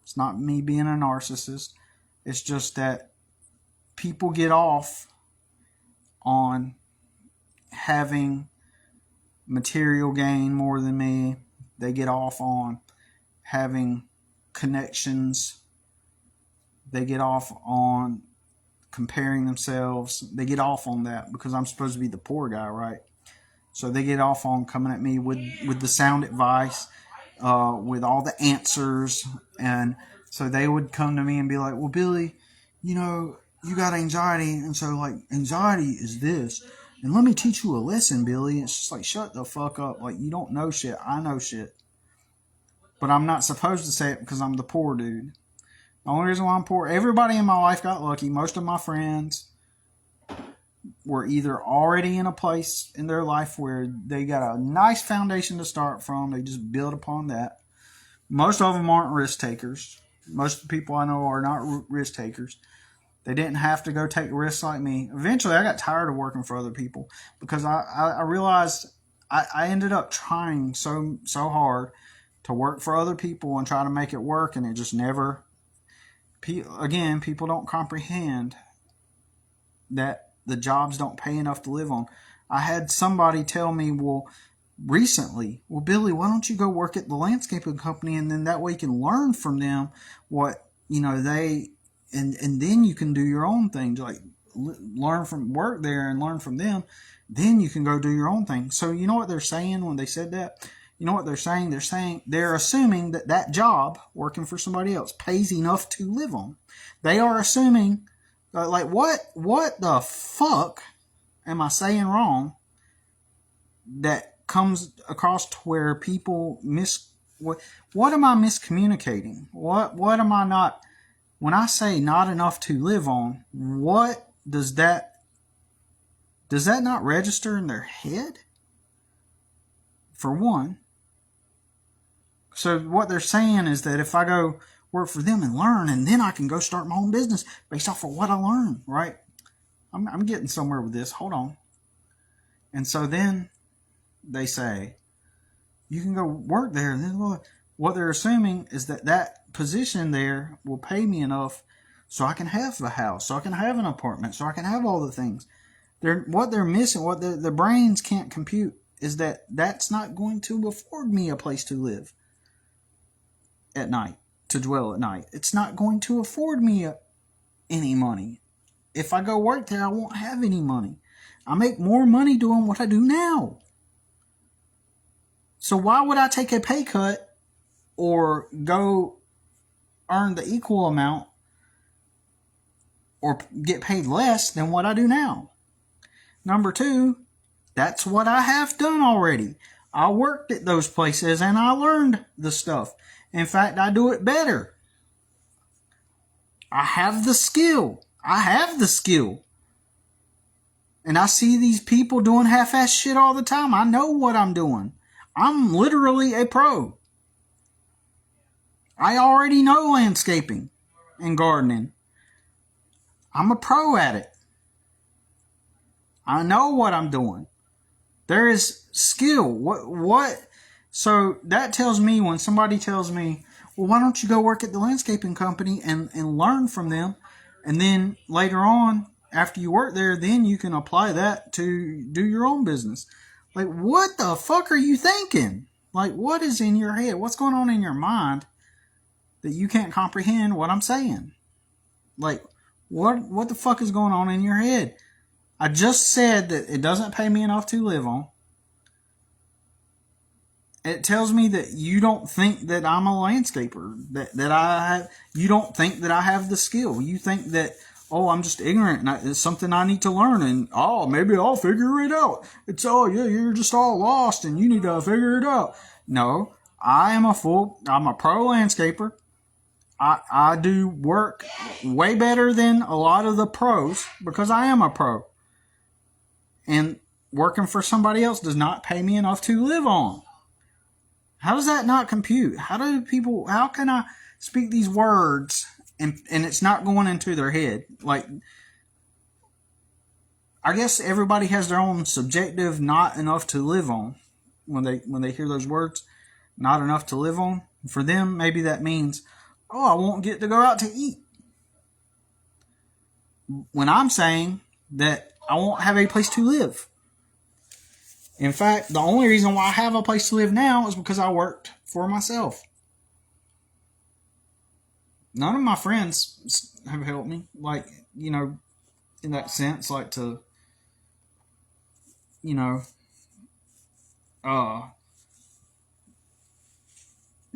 It's not me being a narcissist. It's just that people get off on having material gain more than me. They get off on having connections. They get off on comparing themselves. They get off on that because I'm supposed to be the poor guy, right? So they get off on coming at me with the sound advice, with all the answers. And so they would come to me and be like, well, Billy, you got anxiety. And so like anxiety is this. And let me teach you a lesson, Billy. It's just like, shut the fuck up. Like, you don't know shit. I know shit. But I'm not supposed to say it because I'm the poor dude. The only reason why I'm poor, everybody in my life got lucky. Most of my friends were either already in a place in their life where they got a nice foundation to start from. They just build upon that. Most of them aren't risk takers. Most of the people I know are not risk takers. They didn't have to go take risks like me. Eventually, I got tired of working for other people because I realized I ended up trying so hard to work for other people and try to make it work, and it just never. Again, people don't comprehend that the jobs don't pay enough to live on. I had somebody tell me, recently, Billy, why don't you go work at the landscaping company, and then that way you can learn from them what, they, and then you can do your own thing, like learn from work there and learn from them. Then you can go do your own thing. So you know what they're saying when they said that? You know what they're saying? They're assuming that job, working for somebody else, pays enough to live on. They are assuming, what the fuck am I saying wrong that comes across to where people what am I miscommunicating? What am I not, when I say not enough to live on, what does that not register in their head? For one. So what they're saying is that if I go work for them and learn, and then I can go start my own business based off of what I learned, right? I'm getting somewhere with this. Hold on. And so then they say, you can go work there. And then what they're assuming is that position there will pay me enough so I can have a house, so I can have an apartment, so I can have all the things. What they're missing, what the brains can't compute, is that's not going to afford me a place to live at night, to dwell at night. It's not going to afford me any money. If I go work there, I won't have any money. I make more money doing what I do now. So why would I take a pay cut or go earn the equal amount or get paid less than what I do now? Number two, that's what I have done already. I worked at those places and I learned the stuff. In fact, I do it better. I have the skill. And I see these people doing half-ass shit all the time. I know what I'm doing. I'm literally a pro. I already know landscaping and gardening. I'm a pro at it. I know what I'm doing. There is skill. What? So that tells me, when somebody tells me, well, why don't you go work at the landscaping company and learn from them? And then later on, after you work there, then you can apply that to do your own business. Like, what the fuck are you thinking? Like, what is in your head? What's going on in your mind that you can't comprehend what I'm saying? Like, what the fuck is going on in your head? I just said that it doesn't pay me enough to live on. It tells me that you don't think that I'm a landscaper, you don't think that I have the skill. You think that, I'm just ignorant and it's something I need to learn, and maybe I'll figure it out. It's you're just all lost and you need to figure it out. No, I'm a pro landscaper. I do work way better than a lot of the pros because I am a pro. And working for somebody else does not pay me enough to live on. How does that not compute? How can I speak these words and it's not going into their head? Like, I guess everybody has their own subjective not enough to live on when they hear those words, not enough to live on. For them, maybe that means, I won't get to go out to eat. When I'm saying that I won't have a place to live. In fact, the only reason why I have a place to live now is because I worked for myself. None of my friends have helped me, in that sense, to,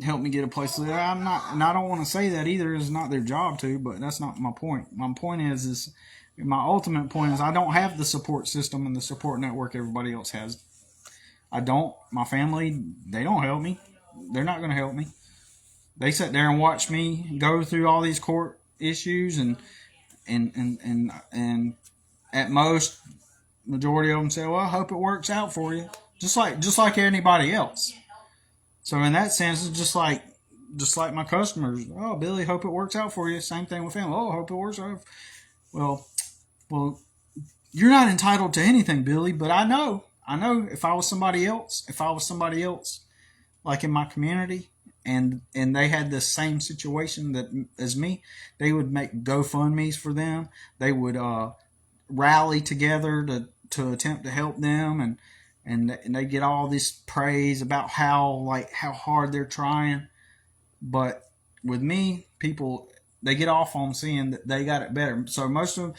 help me get a place to live. And I don't want to say that either. It's not their job to, but that's not my point. My point is my ultimate point is I don't have the support system and the support network everybody else has. I don't. My family, they don't help me. They're not going to help me. They sat there and watched me go through all these court issues, and at most, majority of them say, "Well, I hope it works out for you," just like anybody else. So in that sense, it's just like my customers. Oh, Billy, hope it works out for you. Same thing with them. Oh, hope it works out. Well, well, you're not entitled to anything, Billy. But I know if I was somebody else, like in my community, and they had the same situation that as me, they would make GoFundMe's for them. They would rally together to attempt to help them, and they get all this praise about how hard they're trying. But with me, people, they get off on seeing that they got it better. So most of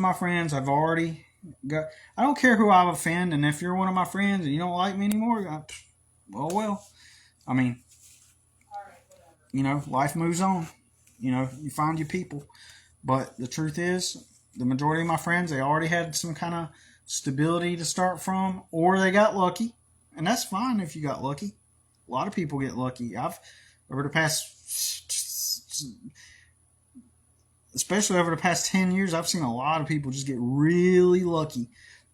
my friends I've already got. I don't care who I offend, and if you're one of my friends and you don't like me anymore, well. I mean, life moves on. You find your people. But the truth is, the majority of my friends, they already had some kind of stability to start from, or they got lucky, and that's fine if you got lucky. A lot of people get lucky. Over the past, especially over the past 10 years, I've seen a lot of people just get really lucky.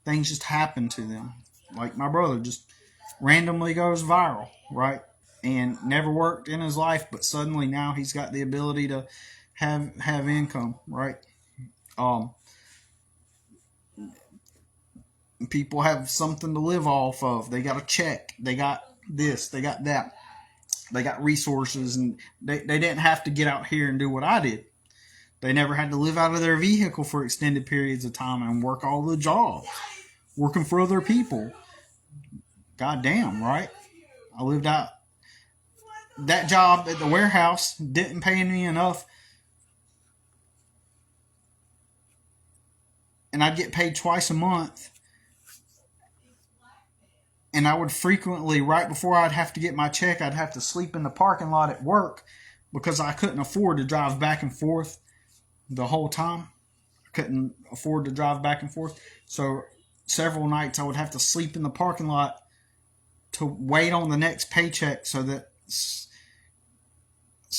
Things just happen to them. Like my brother just randomly goes viral, right? And never worked in his life, but suddenly now he's got the ability to have income, right? People have something to live off of. They got a check. They got this. They got that. They got resources, and they didn't have to get out here and do what I did. They never had to live out of their vehicle for extended periods of time and work all the jobs, working for other people. God damn, right? I lived out. That job at the warehouse didn't pay me enough, and I'd get paid twice a month. And I would frequently, right before I'd have to get my check, I'd have to sleep in the parking lot at work because I couldn't afford to drive back and forth the whole time. I couldn't afford to drive back and forth. So several nights I would have to sleep in the parking lot to wait on the next paycheck so that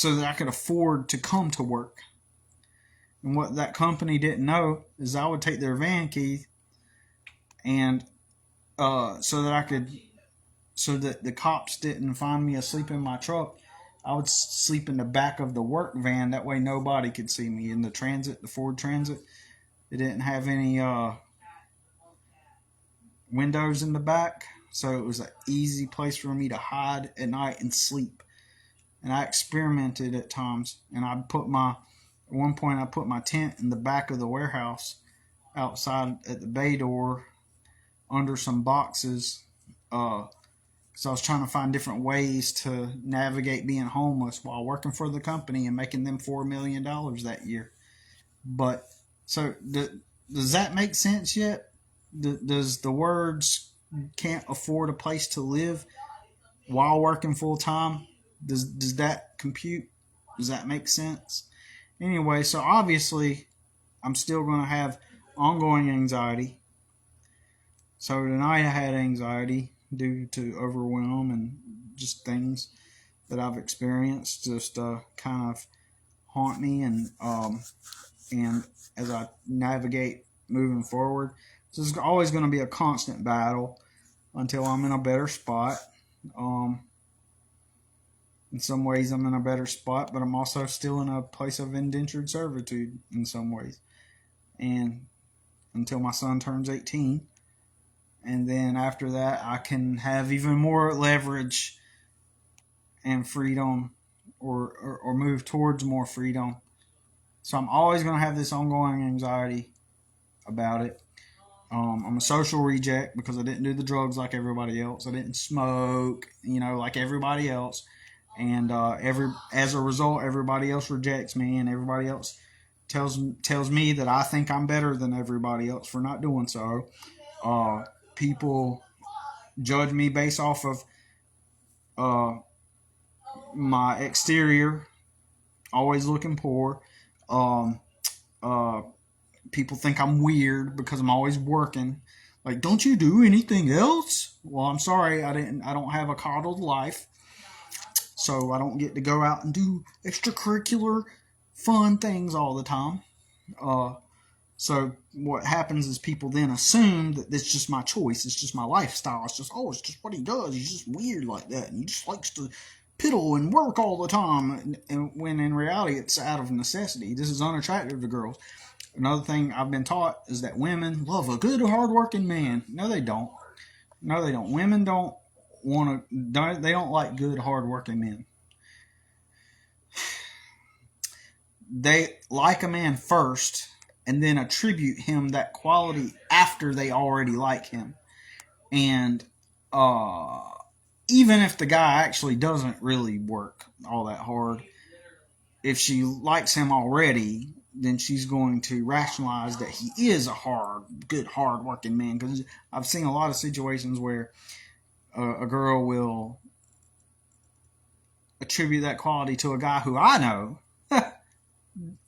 I could afford to come to work. And what that company didn't know is I would take their van key and so that the cops didn't find me asleep in my truck, I would sleep in the back of the work van. That way nobody could see me. In the Ford Transit, it didn't have any windows in the back, so it was an easy place for me to hide at night and sleep. And I experimented at times, and at one point I put my tent in the back of the warehouse outside at the bay door under some boxes, because I was trying to find different ways to navigate being homeless while working for the company and making them $4 million that year. But so does that make sense yet? Does the words "can't afford a place to live" while working full time, does that compute? Does that make sense? Anyway, so obviously I'm still going to have ongoing anxiety. So tonight I had anxiety due to overwhelm and just things that I've experienced just kind of haunt me, and as I navigate moving forward, so it's always going to be a constant battle until I'm in a better spot. In some ways I'm in a better spot, but I'm also still in a place of indentured servitude in some ways, and until my son turns 18. And then after that, I can have even more leverage and freedom, or move towards more freedom. So I'm always going to have this ongoing anxiety about it. I'm a social reject because I didn't do the drugs like everybody else. I didn't smoke, like everybody else. And as a result, everybody else rejects me, and everybody else tells me that I think I'm better than everybody else for not doing so. People judge me based off of my exterior, always looking poor. People think I'm weird because I'm always working. Like, don't you do anything else? Well, I'm sorry, I don't have a coddled life. so I don't get to go out and do extracurricular fun things all the time. So what happens is people then assume that it's just my choice, it's just my lifestyle, it's just what he does, he's just weird like that, and he just likes to piddle and work all the time, and when in reality it's out of necessity. This is unattractive to girls. Another thing I've been taught is that women love a good, hard-working man. No, they don't. No, they don't. Women don't they don't like good, hard-working men. They like a man first and then attribute him that quality after they already like him. And even if the guy actually doesn't really work all that hard, if she likes him already, then she's going to rationalize that he is a good, hard-working man. Because I've seen a lot of situations where a girl will attribute that quality to a guy who I know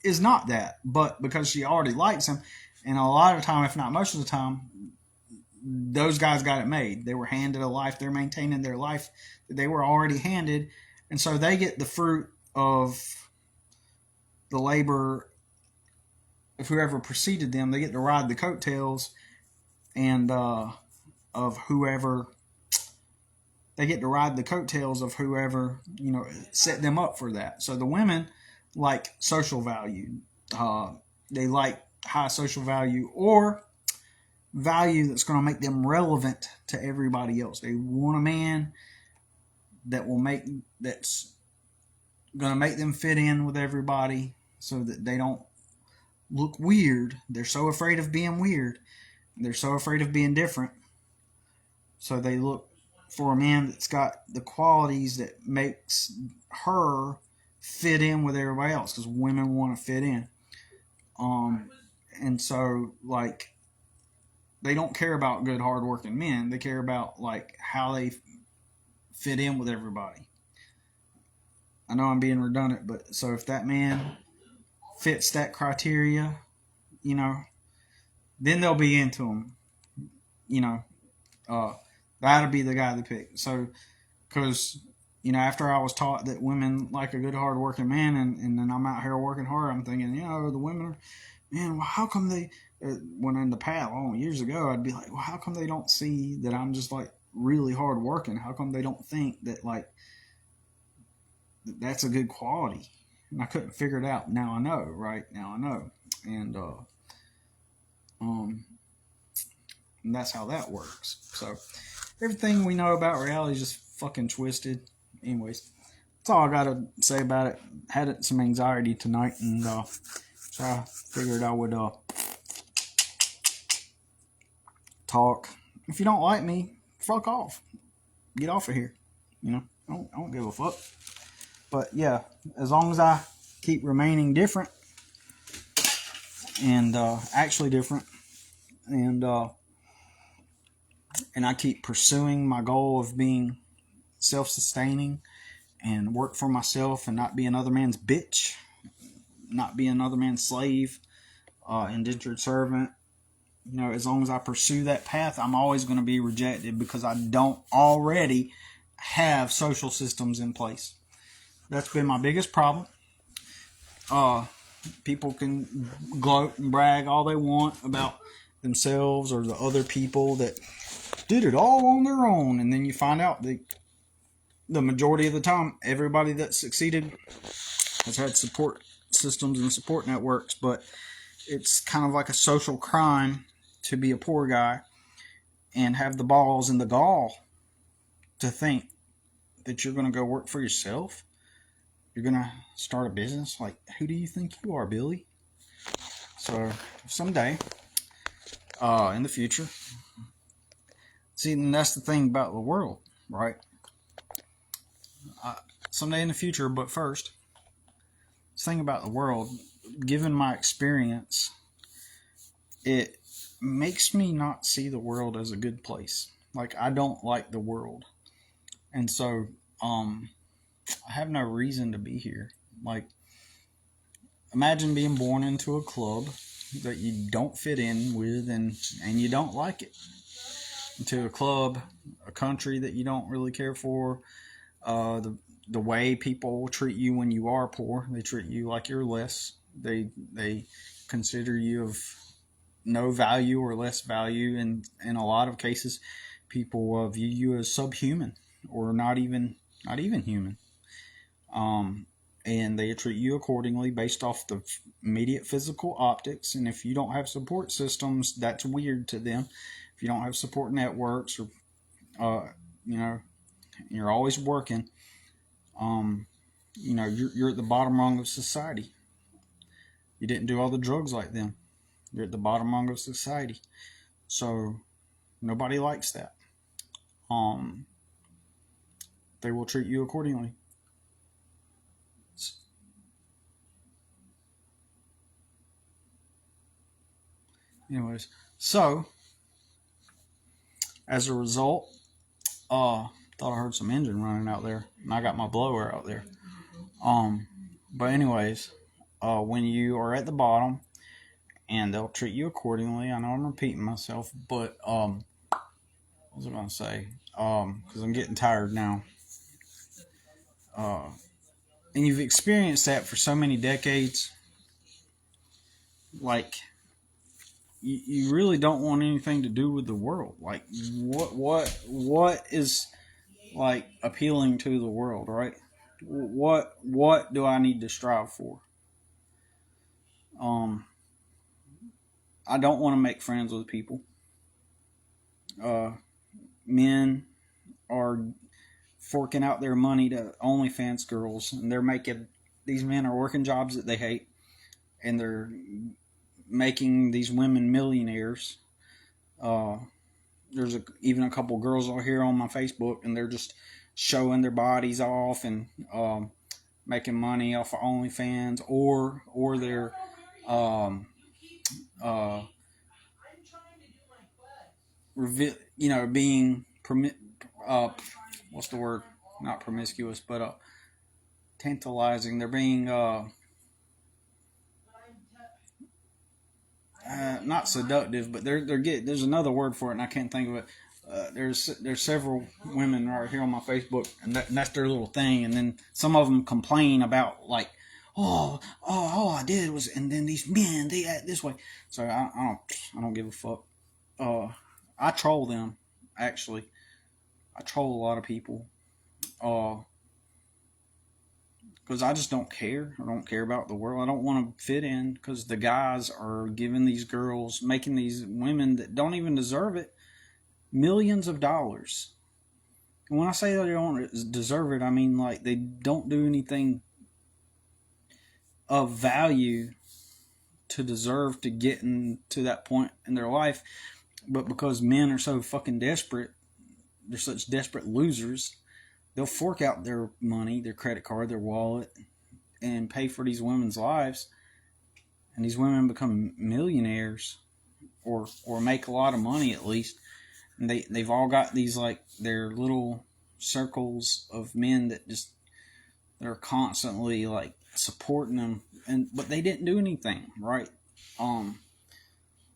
is not that, but because she already likes him, and a lot of the time, if not most of the time, those guys got it made. They were handed a life. They're maintaining their life that they were already handed, and so they get the fruit of the labor of whoever preceded them. They get to ride the coattails and of whoever. They get to ride the coattails of whoever, set them up for that. So the women like social value. They like high social value or value that's going to make them relevant to everybody else. They want a man that's going to make them fit in with everybody so that they don't look weird. They're so afraid of being weird. They're so afraid of being different. So they look for a man that's got the qualities that makes her fit in with everybody else, because women want to fit in. And so, they don't care about good, hardworking men. They care about, how they fit in with everybody. I know I'm being redundant, but so if that man fits that criteria, then they'll be into him. That'll be the guy to pick. So, because, after I was taught that women like a good, hard-working man, and then I'm out here working hard, I'm thinking, the women are, man, well, how come they, when in the past, years ago, I'd be like, well, how come they don't see that I'm just, really hard-working? How come they don't think that, that's a good quality? And I couldn't figure it out. Now I know, right? Now I know. And that's how that works. So everything we know about reality is just fucking twisted. Anyways, that's all I gotta say about it. Had some anxiety tonight, and so I figured I would talk. If you don't like me, fuck off. Get off of here. I don't give a fuck. But yeah, as long as I keep remaining different and actually different, and I keep pursuing my goal of being self-sustaining and work for myself and not be another man's bitch, not be another man's slave, indentured servant. As long as I pursue that path, I'm always going to be rejected because I don't already have social systems in place. That's been my biggest problem. People can gloat and brag all they want about themselves or the other people that did it all on their own, and then you find out that the majority of the time, everybody that succeeded has had support systems and support networks, but it's kind of like a social crime to be a poor guy and have the balls and the gall to think that you're going to go work for yourself. You're going to start a business. Who do you think you are, Billy? So someday, in the future, see, and that's the thing about the world, right? Someday in the future, but first, this thing about the world, given my experience, it makes me not see the world as a good place. I don't like the world. And so, I have no reason to be here. Imagine being born into a club that you don't fit in with and you don't like it. Into a club, a country that you don't really care for, the the way people treat you when you are poor. They treat you like you're less. They consider you of no value or less value, and in a lot of cases, people view you as subhuman or not even human. Um, and they treat you accordingly based off the immediate physical optics. And if you don't have support systems, that's weird to them. If you don't have support networks, or you know, you're always working, um, you're at the bottom rung of society. You didn't do all the drugs like them. You're at the bottom rung of society. So nobody likes that. Um, they will treat you accordingly. Anyways, so as a result, thought I heard some engine running out there, and I got my blower out there. Um, but anyways, when you are at the bottom, and they'll treat you accordingly. I know I'm repeating myself, but what was I gonna say? Because I'm getting tired now. Uh, and you've experienced that for so many decades. Like you really don't want anything to do with the world. Like what is like appealing to the world, right? What do I need to strive for? Um, I don't want to make friends with people. Uh, Men are forking out their money to OnlyFans girls, and they're making these men are working jobs that they hate, and they're making these women millionaires. Uh, even a couple girls out here on my Facebook, and they're just showing their bodies off and making money off of OnlyFans, or they're um, uh, being what's the word? Not promiscuous, but tantalizing. They're being not seductive, but there's another word for it, and I can't think of it. There's several women right here on my Facebook, and that's their little thing. And then some of them complain about like, all I did was, and then these men they act this way. So I don't give a fuck. I troll them, actually. I troll a lot of people. Because I just don't care. I don't care about the world. I don't want to fit in because the guys are giving these girls, making these women that don't even deserve it, millions of dollars. And when I say they don't deserve it, I mean like they don't do anything of value to deserve to get to that point in their life. But because men are so fucking desperate, they're such desperate losers, they'll fork out their money, their credit card, their wallet, and pay for these women's lives. And these women become millionaires, or make a lot of money at least. And they've all got these like their little circles of men that they're constantly like supporting them, but they didn't do anything, right?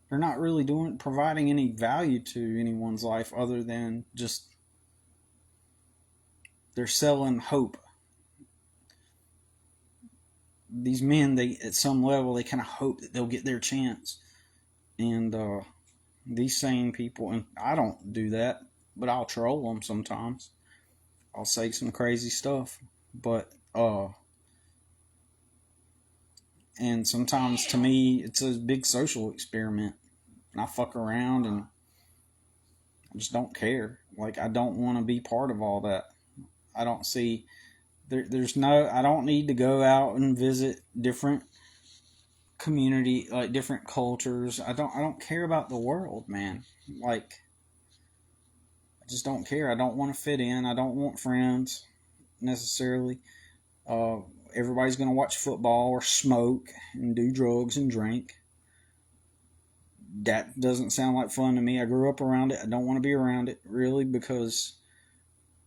They're not really providing any value to anyone's life other than just they're selling hope. These men, they at some level, they kind of hope that they'll get their chance. And these same people, and I don't do that, but I'll troll them sometimes. I'll say some crazy stuff, but and sometimes to me it's a big social experiment, and I fuck around and I just don't care. Like I don't want to be part of all that. I don't see there's no. I don't need to go out and visit different community, like different cultures. I don't care about the world, man. Like I just don't care. I don't want to fit in. I don't want friends necessarily. Uh, Everybody's gonna watch football or smoke and do drugs and drink. That doesn't sound like fun to me. I grew up around it. I don't want to be around it really because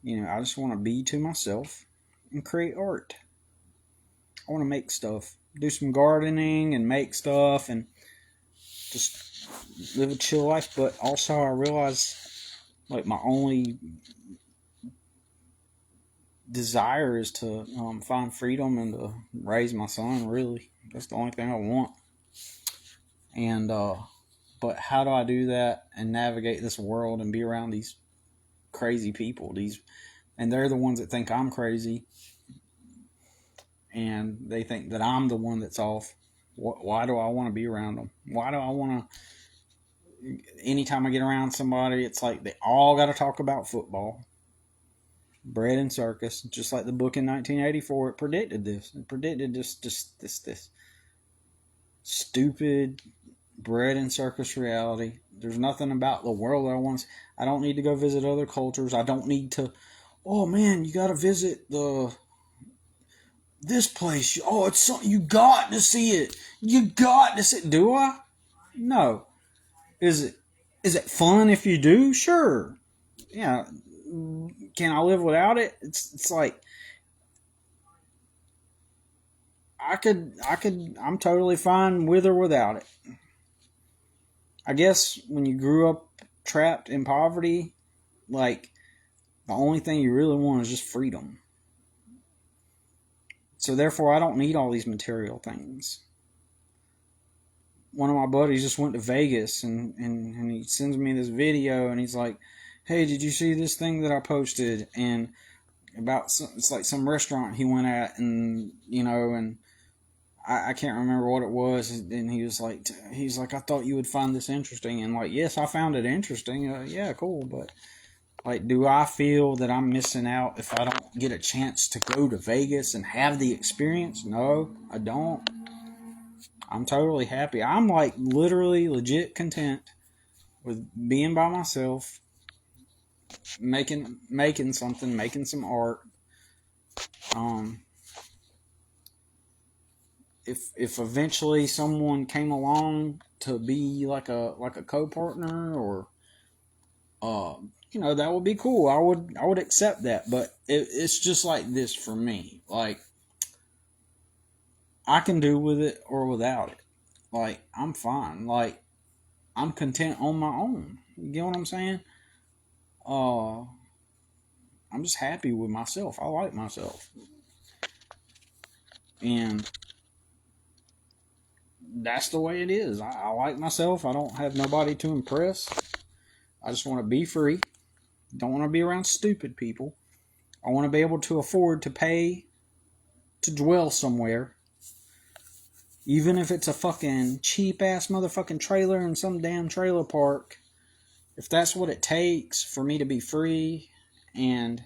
I just want to be to myself and create art. I want to make stuff, do some gardening and make stuff and just live a chill life. But also I realize like my only desire is to find freedom and to raise my son. Really, that's the only thing I want. And but how do I do that and navigate this world and be around these crazy people? And they're the ones that think I'm crazy, and they think that I'm the one that's off. Why do I want to be around them? Why do I want to? Anytime I get around somebody, it's like they all got to talk about football, bread and circus. Just like the book in 1984, it predicted this. It predicted this stupid bread and circus reality. There's nothing about the world that I want. I don't need to go visit other cultures. I don't need to. Oh man, you got to visit this place. Oh, it's something you got to see it. You got to see it. Do I? No. Is it fun if you do? Sure. Yeah. Can I live without it? It's like I'm totally fine with or without it. I guess when you grew up trapped in poverty, like the only thing you really want is just freedom. So therefore I don't need all these material things. One of my buddies just went to Vegas and he sends me this video and he's like, hey, did you see this thing that I posted? And it's like some restaurant he went at, and and I can't remember what it was. And he's like, I thought you would find this interesting. And like, yes, I found it interesting. Yeah, cool. But like, do I feel that I'm missing out if I don't get a chance to go to Vegas and have the experience? No, I don't. I'm totally happy. I'm like literally legit content with being by myself, making something, making some art. If eventually someone came along to be like a co-partner, or that would be cool. I would accept that. But it's just like this for me. Like, I can do with it or without it. Like, I'm fine. Like, I'm content on my own. You get what I'm saying? I'm just happy with myself. I like myself. And that's the way it is. I like myself. I don't have nobody to impress. I just want to be free. Don't want to be around stupid people. I want to be able to afford to pay to dwell somewhere. Even if it's a fucking cheap-ass motherfucking trailer in some damn trailer park. If that's what it takes for me to be free and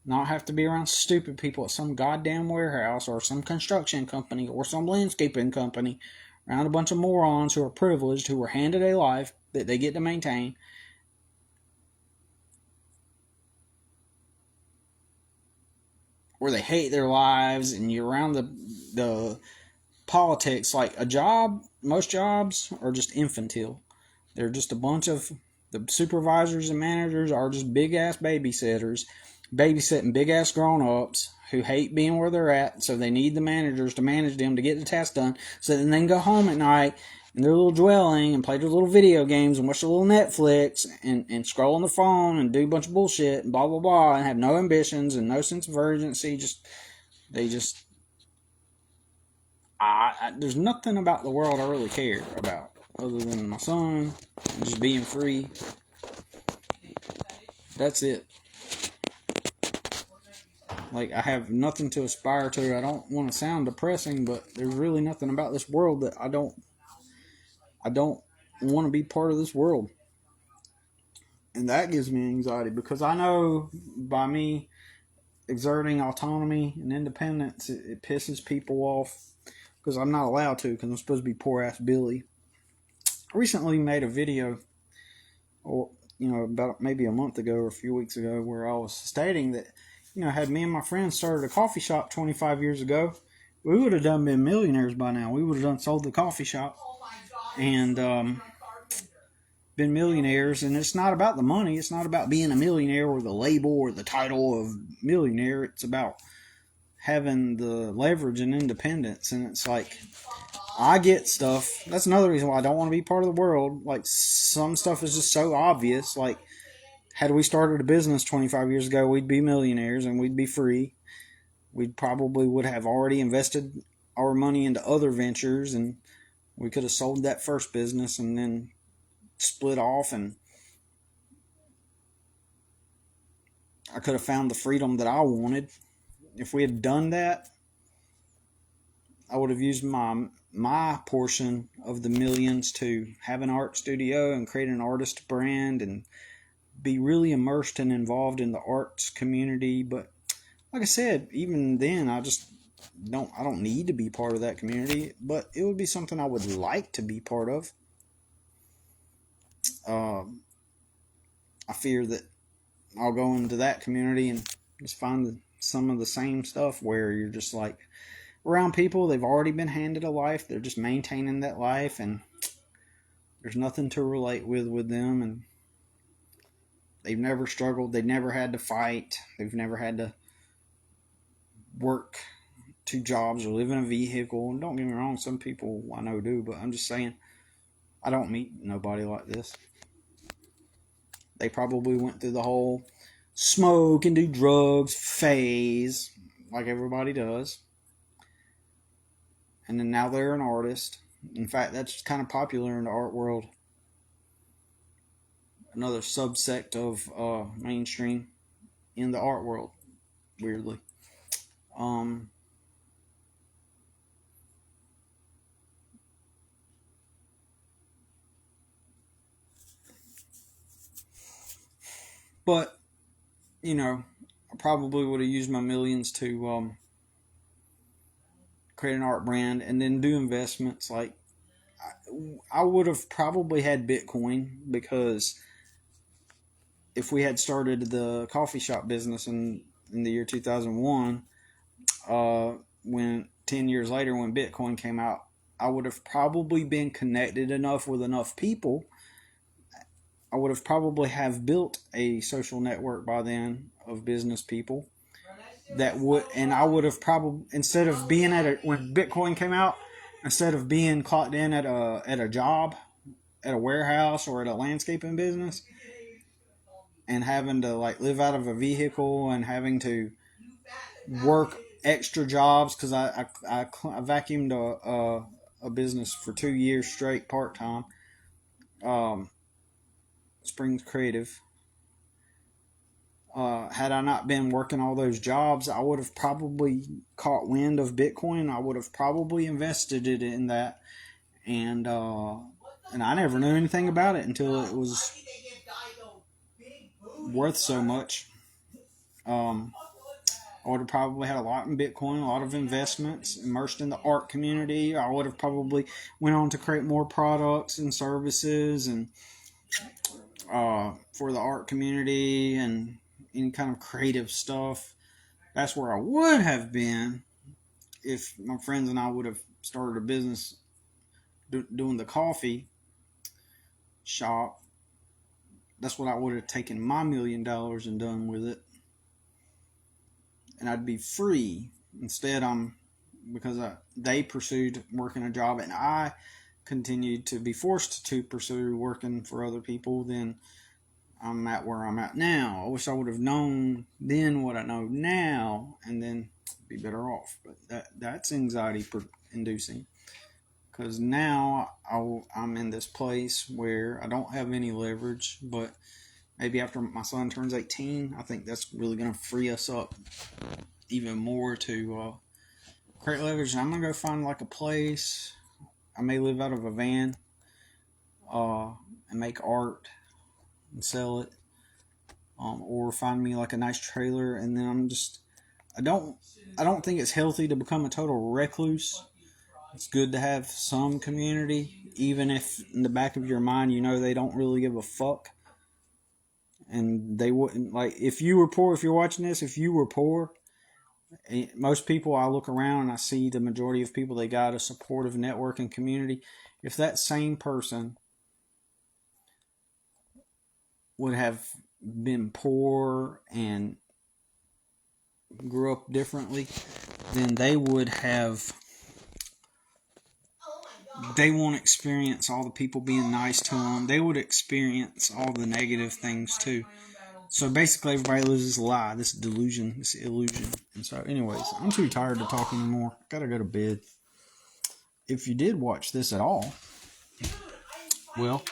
not have to be around stupid people at some goddamn warehouse or some construction company or some landscaping company, around a bunch of morons who are privileged, who were handed a life that they get to maintain. Where they hate their lives, and you're around the politics. Like a job, most jobs are just infantile. They're just a bunch of, the supervisors and managers are just big ass babysitters, babysitting big ass grown ups who hate being where they're at, so they need the managers to manage them to get the task done, so then they can go home at night in their little dwelling and play their little video games and watch a little Netflix and scroll on the phone and do a bunch of bullshit and blah blah blah, and have no ambitions and no sense of urgency. There's nothing about the world I really care about other than my son and just being free. That's it. Like, I have nothing to aspire to. I don't want to sound depressing, but there's really nothing about this world that I don't want to be part of this world. And that gives me anxiety, because I know by me exerting autonomy and independence, it pisses people off, because I'm not allowed to, because I'm supposed to be poor ass Billy. I recently made a video, or about maybe a month ago or a few weeks ago, where I was stating that, had me and my friends started a coffee shop 25 years ago, we would have done been millionaires by now. We would have done sold the coffee shop and been millionaires. And it's not about the money. It's not about being a millionaire or the label or the title of millionaire. It's about having the leverage and independence. And it's like, I get stuff. That's another reason why I don't want to be part of the world. Like, some stuff is just so obvious. Like, had we started a business 25 years ago, we'd be millionaires and we'd be free. We probably would have already invested our money into other ventures, and we could have sold that first business and then split off, and I could have found the freedom that I wanted. If we had done that, I would have used my portion of the millions to have an art studio and create an artist brand and be really immersed and involved in the arts community. But like I said, even then, I don't need to be part of that community, but it would be something I would like to be part of. I fear that I'll go into that community and just find some of the same stuff where you're just like around people, they've already been handed a life, they're just maintaining that life, and there's nothing to relate with them, and they've never struggled, they've never had to fight, they've never had to work 2 jobs or live in a vehicle. And don't get me wrong, some people I know do, but I'm just saying, I don't meet nobody like this. They probably went through the whole smoke and do drugs phase like everybody does, and then now they're an artist. In fact, that's kind of popular in the art world. Another subsect of mainstream in the art world, weirdly. But, you know, I probably would have used my millions to create an art brand and then do investments. Like, I would have probably had Bitcoin, because if we had started the coffee shop business in the year 2001, when 10 years later when Bitcoin came out, I would have probably been connected enough with enough people. I would have probably have built a social network by then of business people that would, and I would have probably, instead of being when Bitcoin came out, instead of being clocked in at a job, at a warehouse or at a landscaping business, and having to like live out of a vehicle and having to work extra jobs, because I vacuumed a business for 2 years straight part time. Springs Creative. Had I not been working all those jobs, I would have probably caught wind of Bitcoin. I would have probably invested it in that, and I never knew anything about it until it was worth so much. I would have probably had a lot in Bitcoin, a lot of investments, immersed in the art community. I would have probably went on to create more products and services and for the art community and any kind of creative stuff. That's where I would have been if my friends and I would have started a business doing the coffee shop. That's what I would have taken my $1 million and done with it. And I'd be free. Instead, they pursued working a job and I continued to be forced to pursue working for other people. Then I'm at where I'm at now. I wish I would have known then what I know now, and then be better off. But that's anxiety inducing, because now I'm in this place where I don't have any leverage. But maybe after my son turns 18, I think that's really going to free us up even more to create leverage. I'm going to go find like a place. I may live out of a van and make art and sell it, or find me like a nice trailer, and then I don't think it's healthy to become a total recluse. It's good to have some community, even if in the back of your mind you know they don't really give a fuck, and they wouldn't, like, if you were poor, if you're watching this, if you were poor, most people, I look around and I see the majority of people, they got a supportive network and community. If that same person would have been poor and grew up differently, then they won't experience all the people being nice to them. They would experience all the negative things too. So basically, everybody lives this lie, this delusion, this illusion. And so, anyways, I'm too tired to talk anymore. Gotta go to bed. If you did watch this at all, well,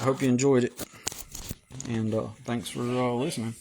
I hope you enjoyed it. And thanks for listening.